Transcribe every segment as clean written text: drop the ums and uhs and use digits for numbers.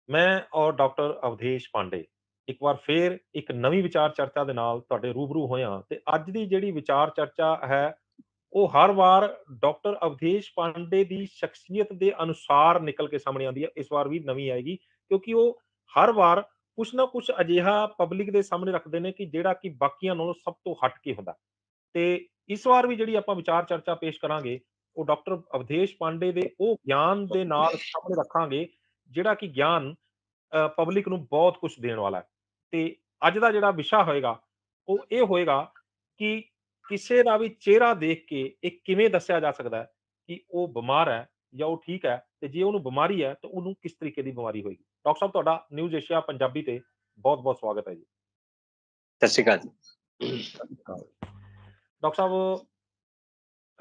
ਮੈਂ ਔਰ ਡਾਕਟਰ ਅਵਧੇਸ਼ ਪਾਂਡੇ ਇੱਕ ਵਾਰ ਫੇਰ ਇੱਕ ਨਵੀਂ ਵਿਚਾਰ ਚਰਚਾ ਦੇ ਨਾਲ ਤੁਹਾਡੇ ਰੂਬਰੂ ਹੋਏ ਹਾਂ ਤੇ ਅੱਜ ਦੀ ਜਿਹੜੀ ਵਿਚਾਰ ਚਰਚਾ ਹੈ, ਉਹ ਹਰ ਵਾਰ ਡਾਕਟਰ ਅਵਧੇਸ਼ ਪਾਂਡੇ ਦੀ ਸ਼ਖਸੀਅਤ ਦੇ ਅਨੁਸਾਰ ਨਿਕਲ ਕੇ ਸਾਹਮਣੇ ਆਉਂਦੀ ਹੈ। ਇਸ ਵਾਰ ਵੀ ਨਵੀਂ ਆਏਗੀ ਕਿਉਂਕਿ ਉਹ ਹਰ ਵਾਰ ਕੁਛ ਨਾ ਕੁਛ ਅਜਿਹਾ ਪਬਲਿਕ ਦੇ ਸਾਹਮਣੇ ਰੱਖਦੇ ਨੇ ਕਿ ਜਿਹੜਾ ਕਿ ਬਾਕੀਆਂ ਨਾਲੋਂ ਸਭ ਤੋਂ ਹਟ ਕੇ ਹੁੰਦਾ। ਤੇ ਇਸ ਵਾਰ ਵੀ ਜਿਹੜੀ ਆਪਾਂ ਵਿਚਾਰ ਚਰਚਾ ਪੇਸ਼ ਕਰਾਂਗੇ, ਉਹ ਡਾਕਟਰ ਅਵਧੇਸ਼ ਪਾਂਡੇ ਦੇ ਉਹ ਗਿਆਨ ਦੇ ਨਾਲ ਸਾਹਮਣੇ ਰੱਖਾਂਗੇ, ਜਿਹੜਾ ਕਿ ਗਿਆਨ ਪਬਲਿਕ ਨੂੰ ਬਹੁਤ ਕੁਛ ਦੇਣ ਵਾਲਾ ਹੈ। ਤੇ ਅੱਜ ਦਾ ਜਿਹੜਾ ਵਿਸ਼ਾ ਹੋਏਗਾ, ਉਹ ਇਹ ਹੋਏਗਾ ਕਿ ਕਿਸੇ ਦਾ ਵੀ ਚਿਹਰਾ ਦੇਖ ਕੇ ਇਹ ਕਿਵੇਂ ਦੱਸਿਆ ਜਾ ਸਕਦਾ ਹੈ ਕਿ ਉਹ ਬਿਮਾਰ ਹੈ ਜਾਂ ਉਹ ਠੀਕ ਹੈ, ਤੇ ਜੇ ਉਹਨੂੰ ਬਿਮਾਰੀ ਹੈ ਤਾਂ ਉਹਨੂੰ ਕਿਸ ਤਰੀਕੇ ਦੀ ਬਿਮਾਰੀ ਹੋਏਗੀ। ਡਾਕਟਰ ਸਾਹਿਬ, ਤੁਹਾਡਾ ਨਿਊਜ਼ ਏਸ਼ੀਆ ਪੰਜਾਬੀ ਤੇ ਬਹੁਤ-ਬਹੁਤ ਸਵਾਗਤ ਹੈ ਜੀ। ਸਤਿ ਸ਼੍ਰੀ ਅਕਾਲ ਜੀ। ਸਤਿ ਸ਼੍ਰੀ ਅਕਾਲ। ਡਾਕਟਰ ਸਾਹਿਬ,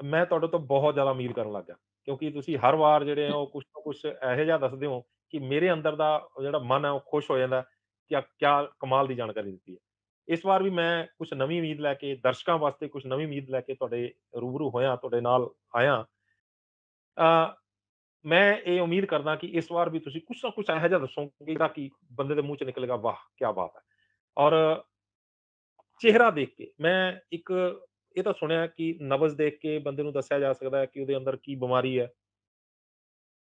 ਮੈਂ ਤੁਹਾਡੇ ਤੋਂ ਬਹੁਤ ਜ਼ਿਆਦਾ ਉਮੀਦ ਕਰਨ ਲੱਗ ਗਿਆ ਕਿਉਂਕਿ ਤੁਸੀਂ ਹਰ ਵਾਰ ਜਿਹੜੇ ਹੋ ਕੁਛ ਨਾ ਕੁਛ ਇਹੋ ਜਿਹਾ ਦੱਸਦੇ ਹੋ ਕਿ ਮੇਰੇ ਅੰਦਰ ਦਾ ਜਿਹੜਾ ਮਨ ਹੈ ਉਹ ਖੁਸ਼ ਹੋ ਜਾਂਦਾ ਕਿ ਕਿਆ ਕਮਾਲ ਦੀ ਜਾਣਕਾਰੀ ਦਿੱਤੀ ਹੈ। ਇਸ ਵਾਰ ਵੀ ਮੈਂ ਕੁਛ ਨਵੀਂ ਉਮੀਦ ਲੈ ਕੇ ਦਰਸ਼ਕਾਂ ਵਾਸਤੇ ਕੁਛ ਨਵੀਂ ਉਮੀਦ ਲੈ ਕੇ ਤੁਹਾਡੇ ਰੂਬਰੂ ਹੋਇਆ, ਤੁਹਾਡੇ ਨਾਲ ਆਇਆ। ਅ, ਮੈਂ ਇਹ ਉਮੀਦ ਕਰਦਾ ਕਿ ਇਸ ਵਾਰ ਵੀ ਤੁਸੀਂ ਕੁਛ ਨਾ ਕੁਛ ਇਹੋ ਜਿਹਾ ਦੱਸੋਗੇ ਜਿਹੜਾ ਕਿ ਬੰਦੇ ਦੇ ਮੂੰਹ ਚ ਨਿਕਲੇਗਾ, ਵਾਹ ਕਿਆ ਬਾਤ ਹੈ। ਔਰ ਚਿਹਰਾ ਦੇਖ ਕੇ ਮੈਂ ਇੱਕ ਇਹ ਤਾਂ ਸੁਣਿਆ ਕਿ ਨਬਜ਼ ਦੇਖ ਕੇ ਬੰਦੇ ਨੂੰ ਦੱਸਿਆ ਜਾ ਸਕਦਾ ਹੈ ਕਿ ਉਹਦੇ ਅੰਦਰ ਕੀ ਬਿਮਾਰੀ ਹੈ।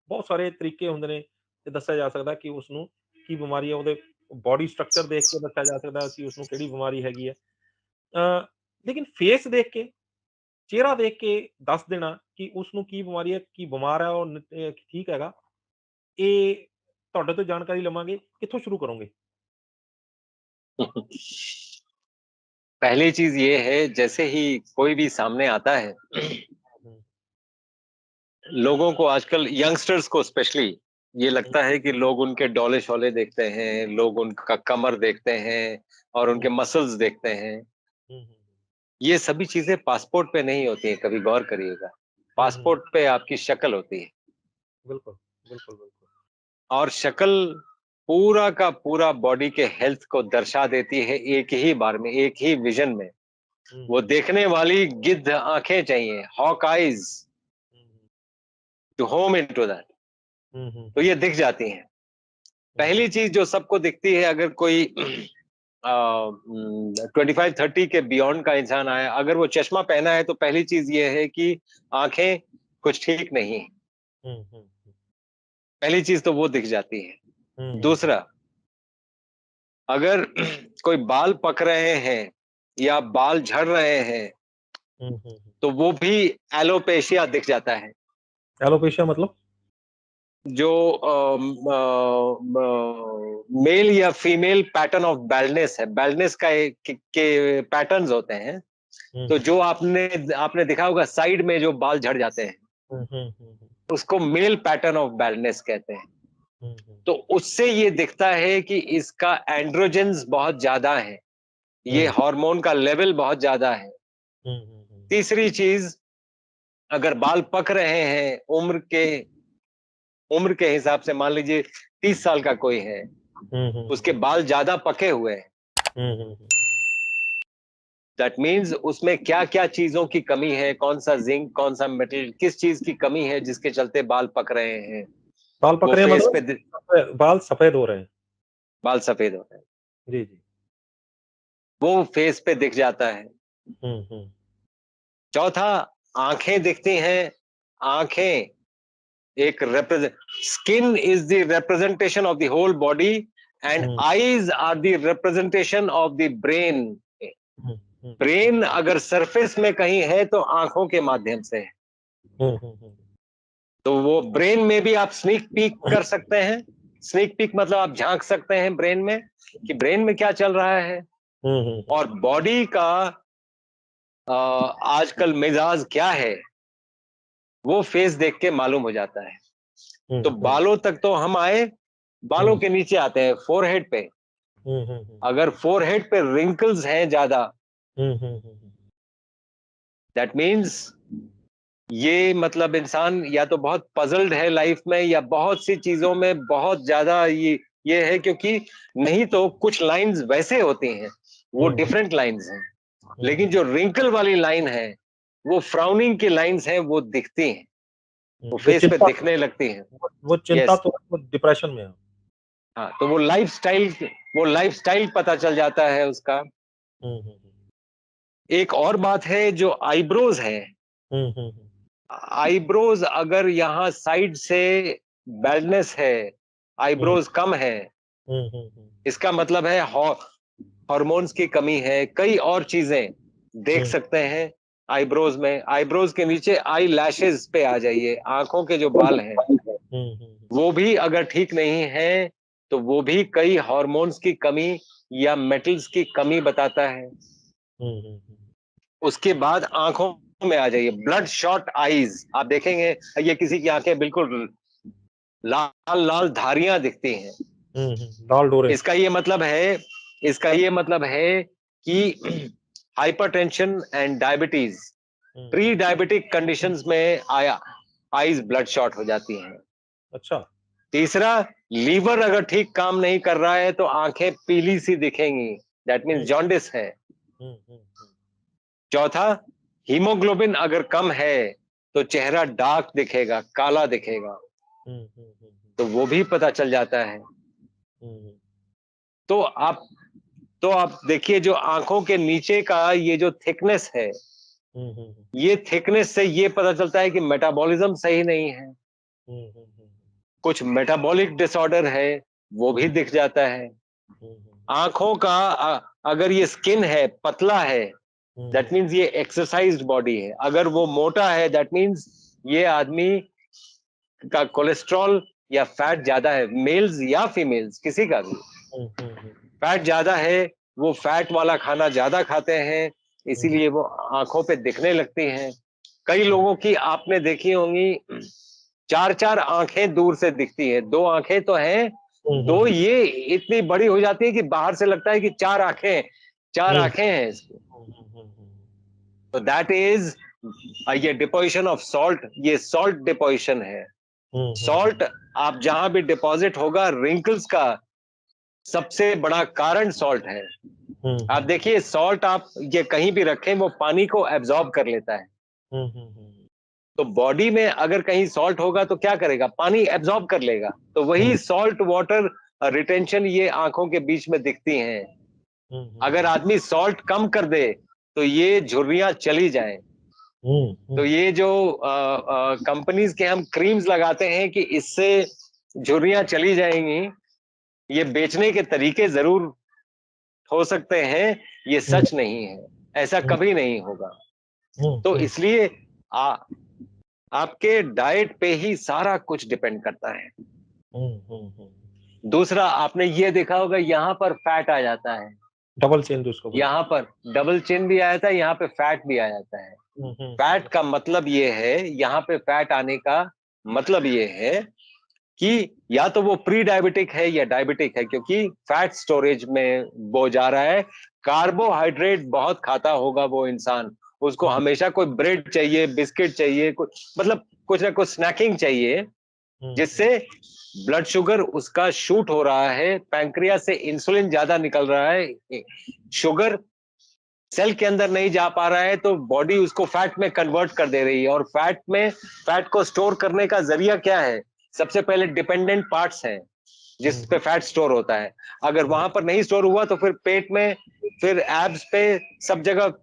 ਬਹੁਤ ਸਾਰੇ ਤਰੀਕੇ ਹੁੰਦੇ ਨੇ ਤੇ ਦੱਸਿਆ ਜਾ ਸਕਦਾ ਕਿ ਉਸਨੂੰ ਕੀ ਬਿਮਾਰੀ ਹੈ। ਉਹਦੇ ਬੋਡੀ ਸਟਰਕਚਰ ਦੇਖ ਕੇ ਦੱਸਿਆ ਜਾ ਸਕਦਾ ਕਿ ਉਸਨੂੰ ਕਿਹੜੀ ਬਿਮਾਰੀ ਹੈਗੀ ਹੈ। ਲੇਕਿਨ ਫੇਸ ਦੇਖ ਕੇ, ਚਿਹਰਾ ਦੇਖ ਕੇ ਦੱਸ ਦੇਣਾ ਕਿ ਉਸਨੂੰ ਕੀ ਬਿਮਾਰੀ ਹੈ, ਕੀ ਬਿਮਾਰ ਹੈ, ਉਹ ਠੀਕ ਹੈਗਾ। ਇਹ ਤੁਹਾਡੇ ਤੋਂ ਜਾਣਕਾਰੀ ਲਵਾਂਗੇ, ਕਿੱਥੋਂ ਸ਼ੁਰੂ ਕਰੋਗੇ? पहली चीज ये है, जैसे ही कोई भी सामने आता है, हुँ, लोगों को आजकल यंगस्टर्स को स्पेशली ये लगता है कि लोग उनके डोले शोले देखते हैं, लोग उनका कमर देखते हैं और हुँ, उनके मसल्स देखते हैं। हुँ, हुँ, ये सभी चीजें पासपोर्ट पे नहीं होती हैं, कभी गौर करिएगा। हुँ, हुँ, पासपोर्ट पे आपकी शक्ल होती है बिल्कुल, बिल्कुल, बिल्कुल। और शक्ल पूरा का पूरा बॉडी के हेल्थ को दर्शा देती है एक ही बार में, एक ही विजन में। हुँ, वो हुँ, देखने वाली गिद्ध आंखें चाहिए, हॉक आईज हुँ, हुँ, टू होम इनटू दैट। हुँ, हुँ, तो ये दिख जाती हैं। हुँ, हुँ, पहली चीज जो सबको दिखती है, अगर कोई 25-30 के बियॉन्ड का इंसान आया, अगर वो चश्मा पहना है तो पहली चीज ये है कि आंखें कुछ ठीक नहीं है। हुँ, हुँ, हुँ, पहली चीज तो वो दिख जाती है। हुँ, हुँ, हुँ, दूसरा, अगर कोई बाल पक रहे हैं या बाल झड़ रहे हैं हुँ, हुँ, हुँ। तो वो भी एलोपेशिया दिख जाता है। एलोपेशिया मतलब? जो मेल या फीमेल पैटर्न ऑफ बैल्डनेस है, बैल्डनेस का के पैटर्न्स होते हैं। हुँ, तो हुँ, जो आपने आपने देखा होगा साइड में जो बाल झड़ जाते हैं, हुँ, हुँ, हुँ, हुँ, उसको मेल पैटर्न ऑफ बैल्डनेस कहते हैं। हुँ, हुँ, तो उससे ये दिखता है कि इसका एंड्रोजेंस बहुत ज्यादा है, ये हुँ, हार्मोन का लेवल बहुत ज्यादा है। हुँ, हुँ, हुँ, तीसरी चीज, अगर बाल पक रहे हैं उम्र के हिसाब से, मान लीजिए 30 साल का कोई है, हुँ, हुँ, उसके बाल ज्यादा पके हुए हैं, हुँ, हुँ, हुँ। दैट मीन्स उसमें क्या-क्या चीज़ों की कमी है, कौन-सा ज़िंक, कौन-सा मेटल, किस चीज़ की कमी है जिसके चलते बाल पक रहे हैं, बाल पक वो रहे हैं फेस मतलब पे द बाल सफेद हो रहे हैं। बाल सफ़ेद हो रहे हैं, जी, जी। वो फेस पे दिख जाता है। हुँ, हुँ, चौथा, आँखें दिखती हैं, आँखें एक represent skin is the representation of the whole body and hmm, eyes are the representation of the brain. Hmm, hmm, hmm, brain अगर सरफेस में कहीं है तो आँखों के माध्यम से है। हुँ, हुँ, हुँ, तो वो ब्रेन में भी आप स्नीक पीक कर सकते हैं। स्नीक पीक मतलब आप झांक सकते हैं ब्रेन में कि ब्रेन में क्या चल रहा है, हुँ, हुँ, और बॉडी का आजकल मिजाज क्या है, वो फेस देख के मालूम हो जाता है। हुँ, तो हुँ, बालों तक तो हम आए, बालों हुँ, के नीचे आते हैं, फोरहेड पे। हुँ, हुँ, हुँ, अगर फोरहेड पे रिंकल्स हैं ज्यादा, हुँ, hmm, hmm, hmm. That means ये मतलब इंसान या तो बहुत पजल्ड है लाइफ में, या बहुत सी चीजों में बहुत ज्यादा ये है, क्योंकि नहीं तो कुछ लाइंस वैसे होती हैं, वो हुँ, हुँ, डिफरेंट लाइंस हैं, हुँ, लेकिन जो रिंकल वाली लाइन है, वो फ्राउनिंग की लाइंस हैं, वो दिखती हैं, हुँ। वो वो फेस पे चिंता दिखने लगती हैं। वो चिंता यस, तो वो डिप्रेशन में है। हाँ, तो वो लाइफस्टाइल पता चल जाता है उसका। एक और बात है जो आईब्रोज है, आईब्रोज अगर यहाँ साइड से बैडनेस है, आईब्रोज कम है, इसका मतलब है हार्मोन्स की कमी है, कई और चीजें देख सकते हैं आईब्रोज में। आईब्रोज के नीचे आई लैशेज पे आ जाइए, आंखों के जो बाल हैं वो भी अगर ठीक नहीं है तो वो भी कई हार्मोन्स की कमी या मेटल्स की कमी बताता है। उसके बाद आंखों में आ जाइए, ब्लड शॉट आईज, आप देखेंगे ये किसी की आंखें बिल्कुल लाल लाल धारियां दिखती हैं। लाल डोरे। इसका ये मतलब है कि hypertension and diabetes, pre diabetic conditions में आईज ब्लड शॉट हो जाती हैं। अच्छा। तीसरा, लीवर अगर ठीक काम नहीं कर रहा है तो आंखें पीली सी दिखेंगी, दैट मीन्स जॉन्डिस है। चौथा, हीमोग्लोबिन अगर कम है तो चेहरा डार्क दिखेगा, काला दिखेगा, तो वो भी पता चल जाता है। तो आप देखिए जो आंखों के नीचे का ये जो थिकनेस है, ये थिकनेस से ये पता चलता है कि मेटाबॉलिज्म सही नहीं है, कुछ मेटाबॉलिक डिसऑर्डर है, वो भी दिख जाता है। आंखों का अगर ये स्किन है पतला है, दैट मीन्स ये एक्सरसाइज्ड बॉडी है। अगर वो मोटा है, दैट मीन्स ये आदमी का कोलेस्ट्रॉल या फैट ज्यादा है, मेल्स या फीमेल्स किसी का भी फैट ज्यादा है, वो फैट वाला खाना ज्यादा खाते हैं, इसीलिए वो आंखों पे दिखने लगती हैं। कई लोगों की आपने देखी होंगी चार चार आंखें दूर से दिखती है, दो आंखें तो हैं, दो ये इतनी बड़ी हो जाती है कि बाहर से लगता है कि चार आंखें हैं इसकी। तो दैट इज ये डिपोजिशन ऑफ सॉल्ट, ये सॉल्ट डिपोजिशन है। सॉल्ट आप जहां भी डिपॉजिट होगा, रिंकल्स का सबसे बड़ा कारण सॉल्ट है। आप देखिए सॉल्ट आप ये कहीं भी रखें वो पानी को एब्जॉर्ब कर लेता है, तो बॉडी में अगर कहीं सॉल्ट होगा तो क्या करेगा, पानी एब्जॉर्ब कर लेगा। तो वही सॉल्ट वाटर रिटेंशन ये आंखों के बीच में दिखती हैं। अगर आदमी सॉल्ट कम कर दे तो ये झुर्रियां चली जाएं। तो ये जो कंपनीज के हम क्रीम्स लगाते हैं कि इससे झुर्रियां चली जाएंगी, ये बेचने के तरीके जरूर हो सकते हैं, ये सच नहीं है, ऐसा कभी नहीं होगा। तो इसलिए आपके डाइट पे ही सारा कुछ डिपेंड करता है। दूसरा, आपने ये देखा होगा यहाँ पर फैट आ जाता है, डबल चेन जिसको बोलते यहाँ पर डबल चिन भी आ जाता है, यहाँ पे फैट भी आ जाता है। हैं। फैट का मतलब ये है, यहाँ पे फैट आने का मतलब ये है कि या तो वो प्री डायबिटिक है या डायबिटिक है, क्योंकि फैट स्टोरेज में वो जा रहा है। कार्बोहाइड्रेट बहुत खाता होगा वो इंसान, उसको हमेशा कोई ब्रेड चाहिए, बिस्किट चाहिए, कुछ मतलब कुछ ना कुछ स्नैकिंग चाहिए, जिससे ब्लड शुगर उसका शूट हो रहा है, पैंक्रियास से इंसुलिन ज्यादा निकल रहा है, शुगर सेल के अंदर नहीं जा पा रहा है, तो बॉडी उसको फैट में कन्वर्ट कर दे रही है। और फैट को स्टोर करने का जरिया क्या है, सबसे पहले डिपेंडेंट पार्ट्स हैं जिस पे फैट स्टोर होता है। अगर वहां पर नहीं स्टोर हुआ तो फिर पेट में, फिर एब्स पे, सब जगह।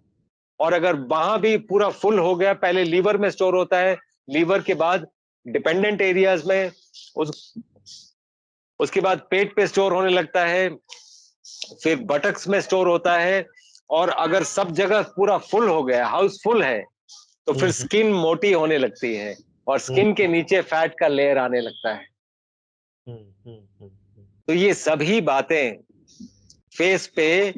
और अगर वहां भी पूरा फुल हो गया, पहले लीवर में स्टोर होता है, लीवर के बाद डिपेंडेंट एरियाज में, उसके बाद पेट पे स्टोर होने लगता है, फिर बटक्स में स्टोर होता है। और अगर सब जगह पूरा फुल हो गया, हाउस फुल है, तो फिर स्किन मोटी होने लगती है और स्किन के नीचे फैट का लेयर आने लगता है। तो ये सभी बातें फेस पे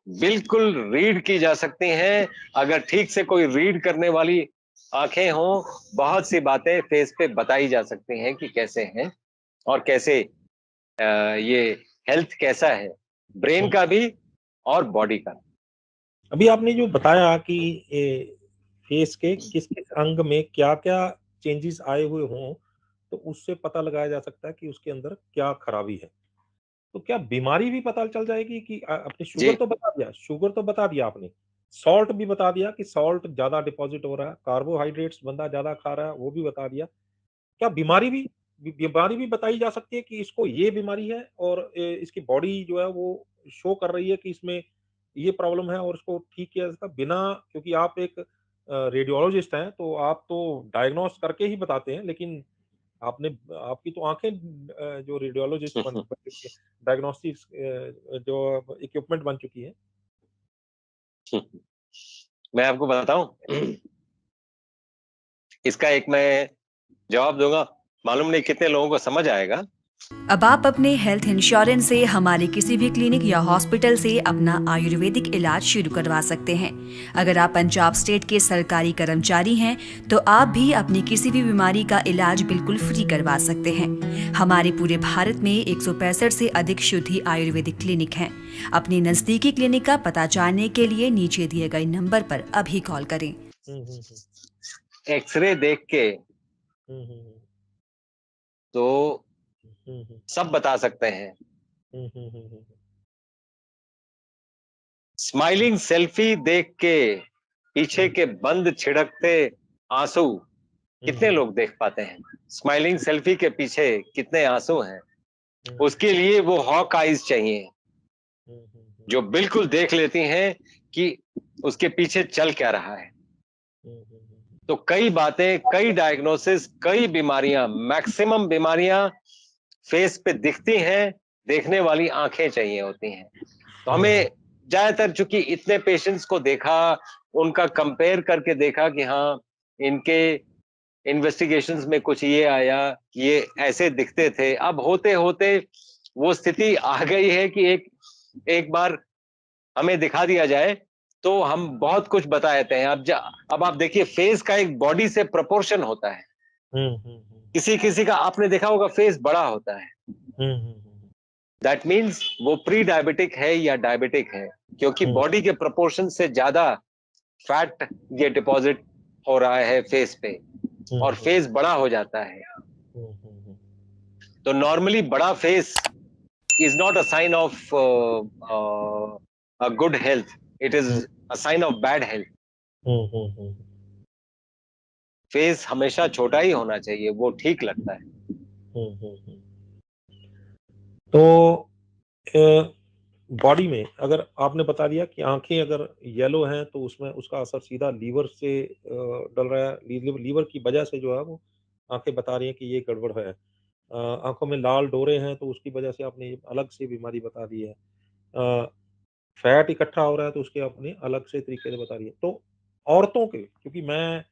बिल्कुल रीड की जा सकती हैं, अगर ठीक से कोई रीड करने वाली आंखें हों। बहुत सी बातें फेस पे बताई जा सकती हैं कि कैसे हैं और कैसे ये हेल्थ कैसा है, ब्रेन का भी और बॉडी का। अभी आपने जो बताया कि फेस के किस किस अंग में क्या क्या चेंजेस आए हुए हों, तो उससे पता लगाया जा सकता है कि उसके अंदर क्या खराबी है। तो क्या बीमारी भी पता चल जाएगी कि आपने जी, शुगर तो बता दिया आपने, सॉल्ट भी बता दिया कि सॉल्ट ज्यादा डिपॉजिट हो रहा है, कार्बोहाइड्रेट्स बंदा ज्यादा खा रहा है वो भी बता दिया, क्या बीमारी भी बीमारी भी बताई जा सकती है कि इसको ये बीमारी है और इसकी बॉडी जो है वो शो कर रही है कि इसमें ये प्रॉब्लम है और इसको ठीक किया जा सकता है बिना, क्योंकि आप एक रेडियोलॉजिस्ट हैं, तो आप तो डायग्नोस करके ही बताते हैं, लेकिन आपने आपकी तो आँखें जो रेडियोलॉजिस्ट बन चुकी है, डायग्नोस्टिक्स जो इक्विपमेंट बन चुकी है। मैं आपको बताऊं, इसका एक मैं जवाब दूंगा, मालूम नहीं कितने लोगों को समझ आएगा। अब आप अपने हेल्थ इंश्योरेंस से हमारे किसी भी क्लिनिक या हॉस्पिटल से अपना आयुर्वेदिक इलाज शुरू करवा सकते हैं। अगर आप पंजाब स्टेट के सरकारी कर्मचारी हैं, तो आप भी अपनी किसी भी बीमारी का इलाज बिल्कुल फ्री करवा सकते हैं। हमारे पूरे भारत में 165 से अधिक शुद्धि आयुर्वेदिक क्लिनिक हैं। अपने नजदीकी क्लिनिक का पता जानने के लिए नीचे दिए गए नंबर पर अभी कॉल करें। एक्सरे देख के तो सब बता सकते हैं। स्माइलिंग सेल्फी देख के पीछे के बंद छिड़कते आंसू कितने लोग देख पाते हैं? स्माइलिंग सेल्फी के पीछे कितने आंसू हैं? उसके लिए वो हॉक आइज चाहिए जो बिल्कुल देख लेती हैं कि उसके पीछे चल क्या रहा है। तो कई बातें, कई डायग्नोसिस, कई बीमारियां, मैक्सिमम बीमारियां फेस पे दिखती हैं, देखने वाली आंखें चाहिए होती हैं। तो हमें ज्यादातर चूंकि इतने पेशेंट्स को देखा, उनका कंपेयर करके देखा कि हाँ इनके इन्वेस्टिगेशंस में कुछ ये आया, ये ऐसे दिखते थे। अब होते होते वो स्थिति आ गई है कि एक बार हमें दिखा दिया जाए तो हम बहुत कुछ बता देते हैं। अब आप देखिए, फेस का एक बॉडी से प्रोपोर्शन होता है। किसी किसी का आपने देखा होगा फेस बड़ा होता है, दैट मीन्स वो प्री डायबिटिक है या डायबिटिक है, क्योंकि बॉडी के प्रोपोर्शन से ज्यादा फैट ये डिपॉजिट हो रहा है फेस पे और फेस बड़ा हो जाता है। तो नॉर्मली बड़ा face is not a sign of a good health. It is a sign of bad health. Face हमेशा छोटा ही होना चाहिए, वो ठीक लगता है। तो बॉडी में अगर आपने बता दिया कि आंखें अगर येलो हैं तो उसमें उसका असर सीधा लीवर से डल रहा है, लीवर की वजह से जो है वो आंखें बता रही हैं कि ये गड़बड़ है। आंखों में लाल डोरे हैं तो उसकी वजह से आपने अलग से बीमारी बता दी है। फैट इकट्ठा हो रहा है तो उसके अपने अलग से तरीके से बता रही है। तो औरतों के, क्योंकि मैं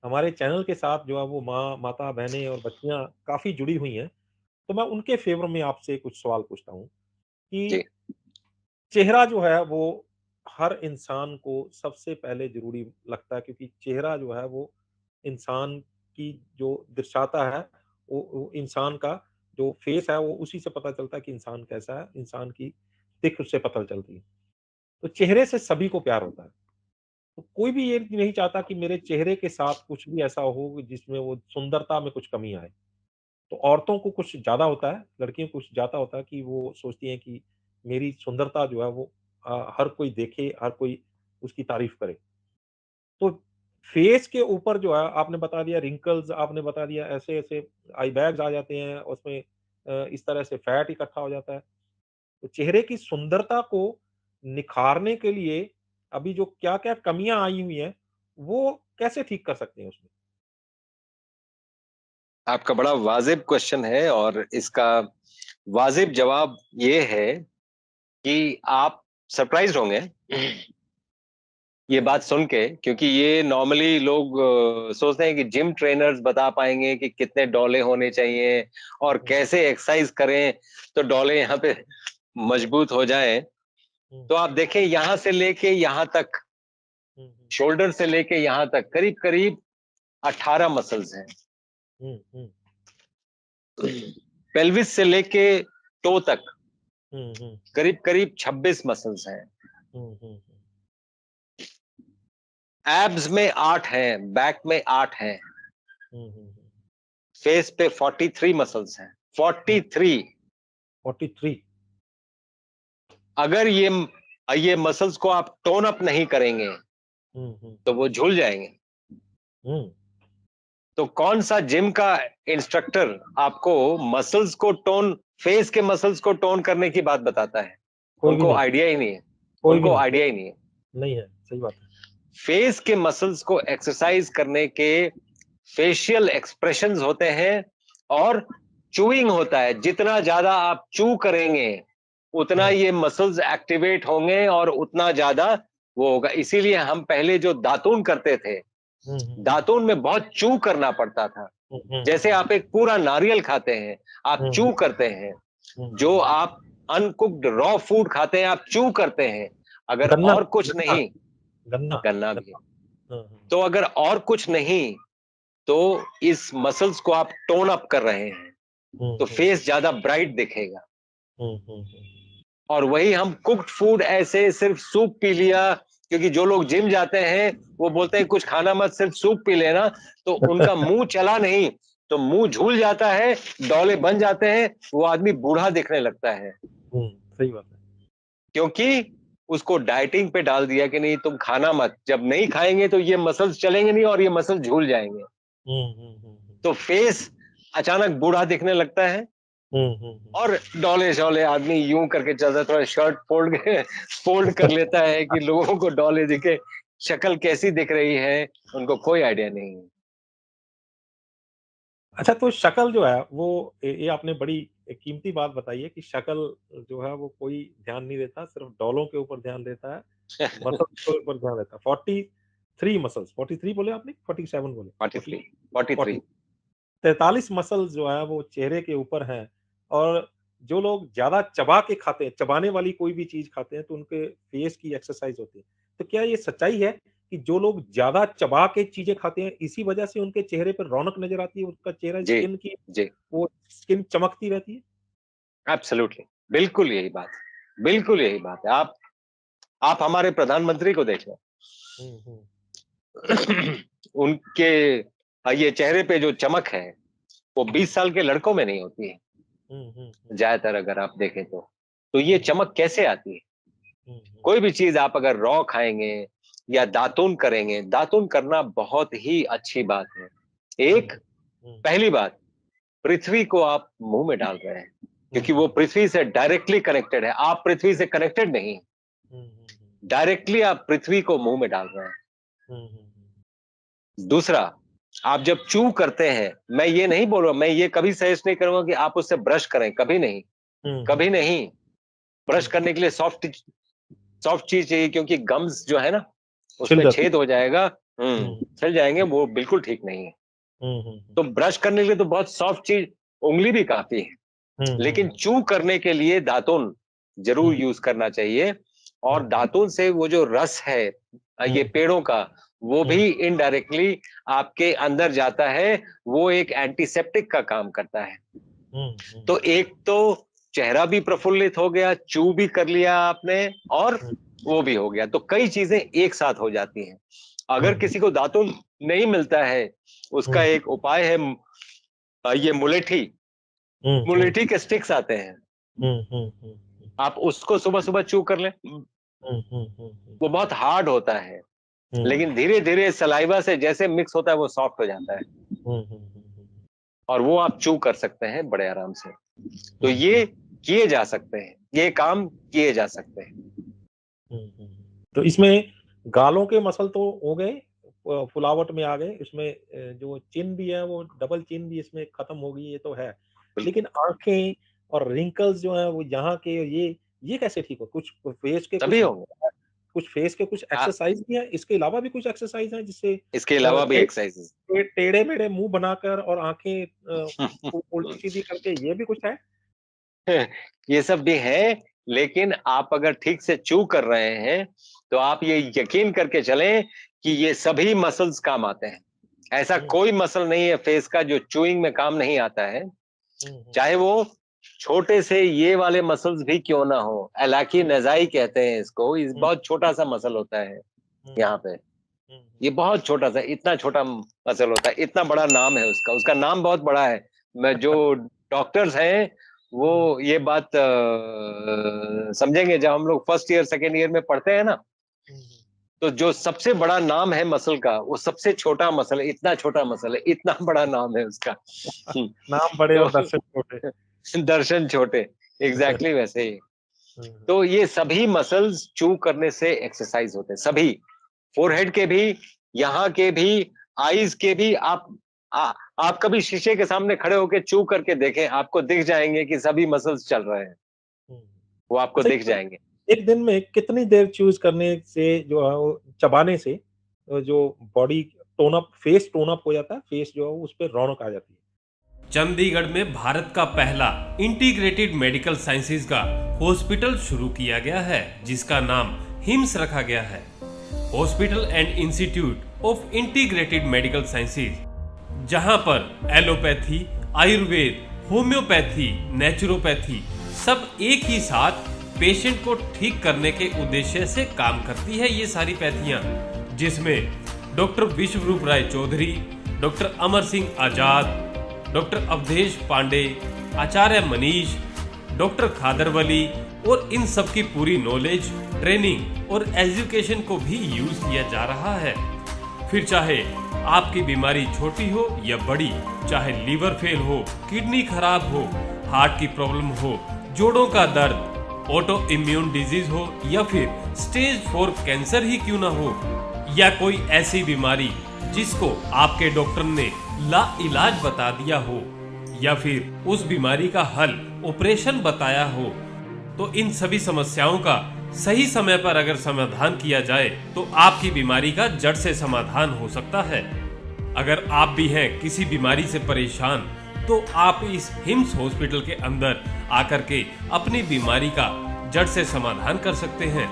हमारे चैनल के साथ जो है वो माता, बहनें और बच्चियाँ काफ़ी जुड़ी हुई हैं, तो मैं उनके फ़ेवर में आपसे कुछ सवाल पूछता हूँ कि चेहरा जो है वो हर इंसान को सबसे पहले ज़रूरी लगता है, क्योंकि चेहरा जो है वो इंसान की जो दर्शाता है, वो इंसान का जो फेस है वो उसी से पता चलता है कि इंसान कैसा है, इंसान की दिख उससे पता चलती है। तो चेहरे से सभी को प्यार होता है। तो कोई भी ये नहीं चाहता कि मेरे चेहरे के साथ कुछ भी ऐसा हो जिसमें वो सुंदरता में कुछ कमी आए। तो औरतों को कुछ ज़्यादा होता है, लड़कियों को कुछ ज़्यादा होता है कि वो सोचती हैं कि मेरी सुंदरता जो है वो हर कोई देखे, हर कोई उसकी तारीफ़ करे। तो फेस के ऊपर जो है आपने बता दिया रिंकल्स, आपने बता दिया ऐसे-ऐसे आई बैग्स आ जाते हैं, उसमें इस तरह से फैट इकट्ठा हो जाता है। तो चेहरे की सुंदरता को निखारने के लिए अभी जो क्या-क्या कमियाँ आई हुई हैं, वो कैसे ठीक कर सकते हैं उसमें? आपका बड़ा वाजिब क्वेश्चन है और इसका वाजिब जवाब ये है कि आप सरप्राइज्ड होंगे ये बात सुन के, क्योंकि ये नॉर्मली लोग सोचते हैं कि जिम ट्रेनर्स बता पाएंगे कि कितने डोले होने चाहिए और कैसे एक्सरसाइज करें तो डोले यहाँ पे मजबूत हो जाएं। तो आप देखें, यहाँ से लेके यहाँ तक, शोल्डर से लेके यहाँ तक करीब करीब 18 मसल्स हैं। पेल्विस से लेके टो तक करीब करीब 26 मसल्स हैं। एब्स में 8 हैं, बैक में 8 हैं, फेस पे 43 मसल्स हैं। 43 अगर ये मसल्स को आप टोन अप नहीं करेंगे तो वो झूल जाएंगे। तो कौन सा जिम का इंस्ट्रक्टर आपको मसल्स को टोन, फेस के मसल्स को टोन करने की बात बताता है? कोई भी उनको नहीं, आइडिया ही नहीं है, कोई भी उनको नहीं, आइडिया ही नहीं है। नहीं है, सही बात है। फेस के मसल्स को एक्सरसाइज करने के फेशियल एक्सप्रेशंस होते हैं और चूइंग होता है। जितना ज्यादा आप चू करेंगे उतना हुँ, ये मसल्स एक्टिवेट होंगे और उतना ज्यादा वो होगा। इसीलिए हम पहले जो दातून करते थे, हुँ, हुँ, दातून में बहुत चू करना पड़ता था। हुँ, हुँ, जैसे आप एक पूरा नारियल खाते हैं, आप हुँ, चू करते हैं। हुँ, जो आप अनकुक्ड रॉ फूड खाते हैं, आप चू करते हैं। अगर गन्ना, और कुछ गन्ना, नहीं, गन्ना, गन्ना भी है, गन्ना। हाँ, हाँ। तो अगर और कुछ नहीं तो इस मसल्स को आप टोन अप कर रहे हैं, हुँ, तो हुँ, फेस ज्यादा ब्राइट दिखेगा। हुँ, हुँ, हुँ। और वही हम कुक्ड फूड ऐसे सिर्फ सूप पी लिया, क्योंकि जो लोग जिम जाते हैं वो बोलते हैं कुछ खाना मत, सिर्फ सूप पी लेना, तो उनका मुंह चला नहीं, तो मुंह झूल जाता है, डौले बन जाते हैं, वो आदमी बूढ़ा दिखने लगता है। हुँ, सही बात है। क्योंकि उसको डाइटिंग पे डाल दिया कि नहीं तुम खाना मत, जब नहीं खाएंगे तो ये मसल्स चलेंगे नहीं और ये मसल झूल जाएंगे, हुँ, हुँ, हुँ, हुँ। तो फेस अचानक बूढ़ा दिखने लगता है। हुँ, हुँ, हुँ। और डोले शोले आदमी यूं करके चलता है, थोड़ा शर्ट फोल्ड कर लेता है कि लोगों को डोले दिखे, शक्ल कैसी दिख रही है उनको कोई आइडिया नहीं है। अच्छा, तो शक्ल जो है वो ये आपने बड़ी एक कीमती बात बताई है कि शक्ल जो है वो कोई ध्यान नहीं देता, सिर्फ़ डौलों के ऊपर ध्यान देता है, मसल्स के ऊपर ध्यान देता है। 43 मसल्स, 43 बोले आपने? 47 बोले? 40 43 43। 40 43 मसल्स जो है वो चेहरे के ऊपर हैं और जो लोग ज़्यादा चबा के खाते हैं, चबाने वाली कोई भी चीज़ खाते हैं तो उनके फेस की एक्सरसाइज़ होती है। तो क्या ये सच्चाई है कि जो लोग ज़्यादा चबा के चीज़ें खाते हैं इसी वजह से उनके चेहरे पर रौनक नज़र आती है, उनका चेहरा जी, स्किन की जी, वो स्किन चमकती रहती है? एब्सोल्युटली, बिल्कुल यही बात है, बिल्कुल यही बात है। आप हमारे प्रधानमंत्री को देख लें। हुँ, हुँ। उनके ये चेहरे पे जो चमक है वो 20 साल के लड़कों में नहीं होती है, हुँ, हुँ, हुँ। ज्यादातर अगर आप देखें तो ये हुँ, हुँ। चमक कैसे आती है? हुँ, हुँ। कोई भी चीज आप अगर रॉ खाएंगे या दातून करेंगे, दातून करना बहुत ही अच्छी बात है। हुँ, एक, हुँ। हुँ, पहली बात, पृथ्वी को आप मुंह में डाल रहे हैं, हुँ, क्योंकि वो हुँ। पृथ्वी से डायरेक्टली कनेक्टेड है। आप पृथ्वी से कनेक्टेड नहीं, हुँ, हुँ, हुँ। डायरेक्टली आप पृथ्वी को मुंह में डाल रहे हैं। हुँ, हुँ, हुँ। दूसरा, आप जब च्यू करते हैं, मैं ये नहीं बोल रहा, मैं ये कभी सजेस्ट नहीं करूंगा कि आप उससे ब्रश करें, कभी नहीं, हुँ, हुँ, कभी हुँ। नहीं। ब्रश हुँ। करने के लिए सॉफ्ट चीज चाहिए, क्योंकि गम्स जो है ना छिल उसमें जाती छेद है। हो जाएगा, हुँ, छिल जाएंगे, वो बिल्कुल ठीक नहीं है। हुँ, हुँ, हुँ। तो ब्रश करने के लिए तो बहुत सॉफ्ट चीज, उंगली भी काफी है, हुँ, हुँ, लेकिन हुँ। चू करने के लिए दातुन जरूर हुँ, यूज करना चाहिए। हुँ, और दातुन से वो जो रस है हुँ, ये पेड़ों का, वो हुँ, भी इनडायरेक्टली आपके अंदर जाता है, वो एक एंटीसेप्टिक का काम करता है। हुँ, हुँ, तो एक तो चेहरा भी प्रफुल्लित हो गया, चू भी कर लिया आपने, और हुँ, वो भी हो गया, तो कई चीजें एक साथ हो जाती हैं। हुँ, अगर किसी को दातुन नहीं मिलता है, उसका हुँ, एक उपाय है, ये मुलेठी, हुँ, हुँ, मुलेठी के स्टिक्स आते हैं, हुँ, हुँ, हुँ, आप उसको सुबह सुबह चू कर लें। हुँ, हुँ, हुँ, हुँ, वो बहुत हार्ड होता है, हुँ, लेकिन धीरे धीरे सलाइवा से जैसे मिक्स होता है वो सॉफ्ट हो जाता है, हुँ, हुँ, हुँ, और वो आप चू कर सकते हैं बड़े आराम से। तो हुँ, हुँ, ये किए जा सकते हैं, ये काम किए जा सकते हैं। हुँ, हुँ। तो इसमें गालों के मसल तो हो गए, फुलावट में आ गए, इसमें जो चिन भी है वो डबल चिन भी इसमें खत्म हो गई, ये तो है। बिल्कुल। लेकिन आँखें और रिंकल्स जो हैं वो यहाँ के ये कैसे ठीक हो? तभी होंगे। कुछ फेस के कुछ आ, एक्सरसाइज़ भी हैं, इसके अलावा भी कुछ एक्सरसाइज़ हैं जिससे इसके अलावा भी एक्सरसाइजेस। टेढ़े-मेढ़े मुँह बनाकर और आँखें उल्टी-सीधी करके ये भी कुछ है? ये सब भी है, लेकिन आप अगर ठीक से चू कर रहे हैं, तो आप ये यकीन करके चलें कि ये सभी मसल्स काम आते हैं। ऐसा हुँ, कोई मसल नहीं है फेस का जो चूइंग में काम नहीं आता है। हुँ, हुँ, चाहे वो छोटे से ये वाले मसल्स भी क्यों ना हो, एलाकी हुँ, नजाई कहते हैं इसको, इस हुँ, बहुत छोटा सा मसल होता है हुँ, यहाँ पे। हुँ, ये बहुत छोटा सा, इतना छोटा मसल होता है, इतना बड़ा नाम है उसका, उसका नाम बहुत बड़ा है। मैं जो डॉक्टर्स हैं वो हुँ, ये बात समझेंगे, जब हम लोग फर्स्ट ईयर सेकेंड ईयर में पढ़ते हैं ना, हुँ, हुँ, तो जो सबसे बड़ा नाम है मसल का, वो सबसे छोटा मसल है, इतना छोटा मसल है, इतना बड़ा नाम है उसका। नाम बड़े और तो दर्शन छोटे। दर्शन छोटे, एग्जैक्टली वैसे ही। हम्म, तो ये सभी मसल्स चू करने से एक्सरसाइज होते हैं, सभी, फोरहेड के भी, यहाँ के भी, आईज के भी। आप कभी शीशे के सामने खड़े होकर चू करके देखें, आपको दिख जाएंगे कि सभी मसल्स चल रहे हैं, हम्म। वो आपको अच्छा, दिख जाएंगे। एक दिन में कितनी देर चूज करने से जो है वो चबाने से जो body tone up, face tone up हो जाता है, फेस जो है उस पर रौनक आ जाती है। चंडीगढ़ में भारत का पहला इंटीग्रेटेड मेडिकल साइंसेज का हॉस्पिटल शुरू किया गया है, जिसका नाम हिम्स रखा गया है। Hospital and institute of integrated medical sciences, जहां पर एलोपैथी, आयुर्वेद, होम्योपैथी, नेचुरोपैथी सब एक ही साथ पेशेंट को ठीक करने के उद्देश्य से काम करती है। ये सारी पैथियां, जिसमें डॉक्टर विश्वरूप राय चौधरी, डॉक्टर अमर सिंह आजाद, डॉक्टर अवधेश पांडे, आचार्य मनीष, डॉक्टर खादरवली और इन सब की पूरी नॉलेज, ट्रेनिंग और एजुकेशन को भी यूज किया जा रहा है। फिर चाहे आपकी बीमारी छोटी हो या बड़ी, चाहे लीवर फेल हो, किडनी खराब हो, हार्ट की प्रॉब्लम हो, जोड़ों का दर्द, ऑटो इम्यून डिजीज हो या फिर स्टेज 4 कैंसर ही क्यों ना हो, या कोई ऐसी बीमारी जिसको आपके डॉक्टर ने लाइलाज बता दिया हो, या फिर उस बीमारी का हल ऑपरेशन बताया हो, तो इन सभी समस्याओं का सही समय पर अगर समाधान किया जाए तो आपकी बीमारी का जड़ से समाधान हो सकता है। अगर आप भी हैं किसी बीमारी से परेशान, तो आप इस हिम्स हॉस्पिटल के अंदर आकर के अपनी बीमारी का जड़ से समाधान कर सकते हैं।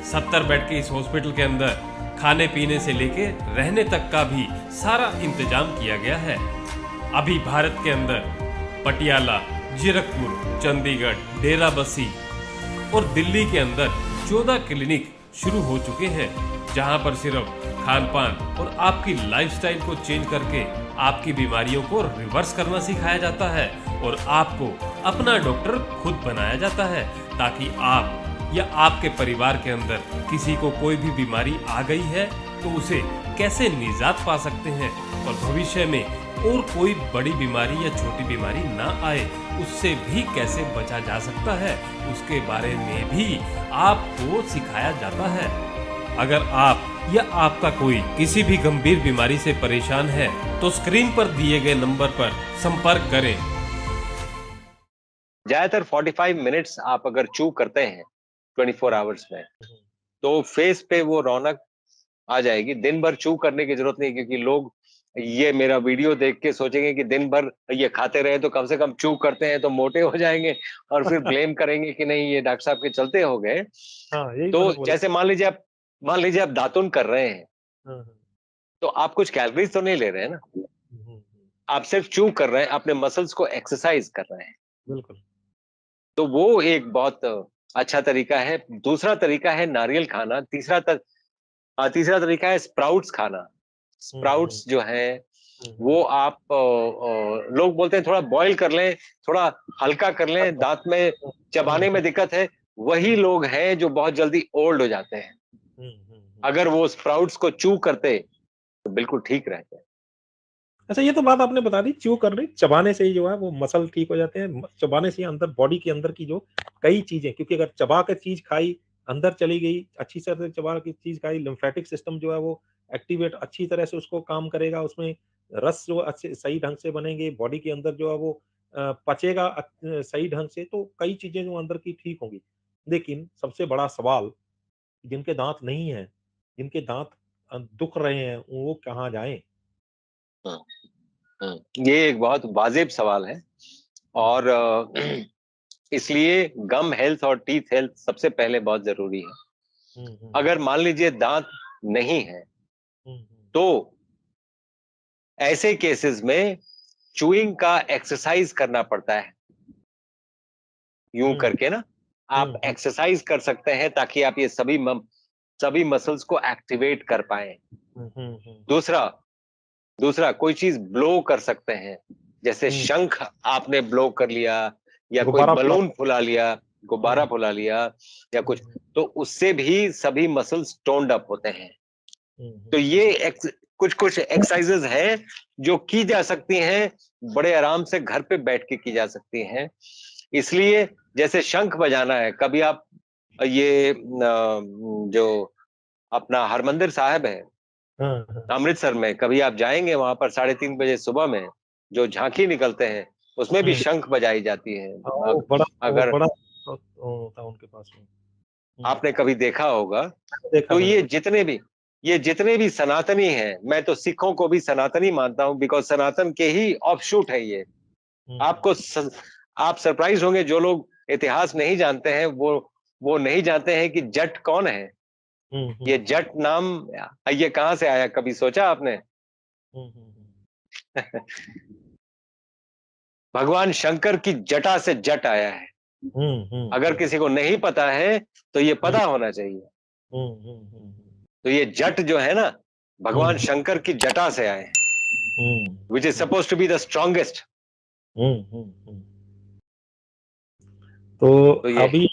70 बेड के इस हॉस्पिटल के अंदर खाने पीने से लेके रहने तक का भी सारा इंतजाम किया गया है। अभी भारत के अंदर पटियाला, जीरकपुर, चंडीगढ़, डेराबस्सी और दिल्ली के अंदर 14 क्लिनिक शुरू हो चुके हैं, जहां पर सिर्फ खान पान और आपकी लाइफस्टाइल को चेंज करके आपकी बीमारियों को रिवर्स करना सिखाया जाता है और आपको अपना डॉक्टर खुद बनाया जाता है, ताकि आप या आपके परिवार के अंदर किसी को कोई भी बीमारी आ गई है तो उसे कैसे निजात पा सकते हैं और भविष्य में और कोई बड़ी बीमारी या छोटी बीमारी ना आए, उससे भी कैसे बचा जा सकता है, उसके बारे में भी आपको सिखाया जाता है। अगर आप या आपका कोई किसी भी गंभीर बीमारी से परेशान है तो स्क्रीन पर दिए गए नंबर पर संपर्क करें। ज्यादातर 45 मिनट्स आप अगर चू करते हैं 24 आवर्स में, तो फेस पे वो रौनक आ जाएगी। दिन भर चू करने की जरूरत नहीं, क्योंकि लोग ये मेरा वीडियो देख के सोचेंगे कि दिन भर ये खाते रहे तो कम से कम चू करते हैं तो मोटे हो जाएंगे, और फिर ब्लेम करेंगे कि नहीं ये डॉक्टर साहब के चलते हो गए। हाँ, यही तो मैंने बोला। जैसे मान लीजिए आप दातुन कर रहे हैं, हाँ, तो आप कुछ कैलोरीज तो नहीं ले रहे हैं ना, हम्म, आप सिर्फ चू कर रहे हैं, अपने मसल्स को एक्सरसाइज कर रहे हैं। बिल्कुल। तो वो एक बहुत अच्छा तरीका है। दूसरा तरीका है नारियल खाना। तीसरा तरीका है स्प्राउट्स खाना। स्प्राउट्स जो है वो आप लोग बोलते हैं थोड़ा बॉईल कर लें, थोड़ा हल्का कर लें, दांत में चबाने में दिक्कत है, वही लोग हैं जो बहुत जल्दी ओल्ड हो जाते हैं। अगर वो स्प्राउट्स को चू करते तो बिल्कुल ठीक रहते हैं। अच्छा, ये तो बात आपने बता दी, च्यू कर रही, चबाने से ही जो है वो मसल ठीक हो जाते हैं। चबाने से अंदर बॉडी के अंदर की जो कई चीजें, क्योंकि अगर चबा के चीज खाई, अंदर चली गई, अच्छी तरह से चबा के चीज खाई, लिम्फेटिक सिस्टम जो है वो एक्टिवेट अच्छी तरह से उसको काम करेगा, उसमें रस जो अच्छे सही ढंग से बनेंगे, बॉडी के अंदर जो है वो पचेगा सही ढंग से, तो कई चीजें जो अंदर की ठीक होंगी। लेकिन सबसे बड़ा सवाल, जिनके दांत नहीं है, जिनके दांत दुख रहे हैं, वो कहाँ जाएं? ये एक बहुत वाजिब सवाल है, और इसलिए गम हेल्थ और टीथ हेल्थ सबसे पहले बहुत जरूरी है। अगर मान लीजिए दांत नहीं है, तो ऐसे केसेस में चूइंग का एक्सरसाइज करना पड़ता है। यूं करके ना आप एक्सरसाइज कर सकते हैं, ताकि आप ये सभी मसल्स को एक्टिवेट कर पाए। दूसरा कोई चीज ब्लो कर सकते हैं, जैसे शंख आपने ब्लो कर लिया, या कोई बलून फुला लिया, गुब्बारा फुला लिया या कुछ, तो उससे भी सभी मसल्स टोन्ड अप होते हैं। तो ये कुछ कुछ एक्सरसाइजेज हैं जो की जा सकती हैं, बड़े आराम से घर पे बैठ के की जा सकती हैं। इसलिए जैसे शंख बजाना है, कभी आप ये जो अपना हरमंदिर साहिब है अमृतसर में, कभी आप जाएंगे वहां पर 3:30 बजे सुबह में जो झांकी निकलते हैं उसमें भी शंख बजाई जाती है। वो अगर बड़ा था उनके पास में। आपने कभी देखा होगा, देखा तो मैंने। ये जितने भी सनातनी हैं, मैं तो सिखों को भी सनातनी मानता हूं, बिकॉज सनातन के ही ऑफशूट है ये। आप सरप्राइज होंगे, जो लोग इतिहास नहीं जानते हैं वो नहीं जानते हैं कि जट कौन है। ये जट नाम ये कहां से आया, कभी सोचा आपने? भगवान शंकर की जटा से जट आया है। अगर किसी को नहीं पता है तो ये पता होना चाहिए। तो ये जट जो है ना, भगवान शंकर की जटा से आए हैं, which is suppose to be the strongest. तो तो ये अभी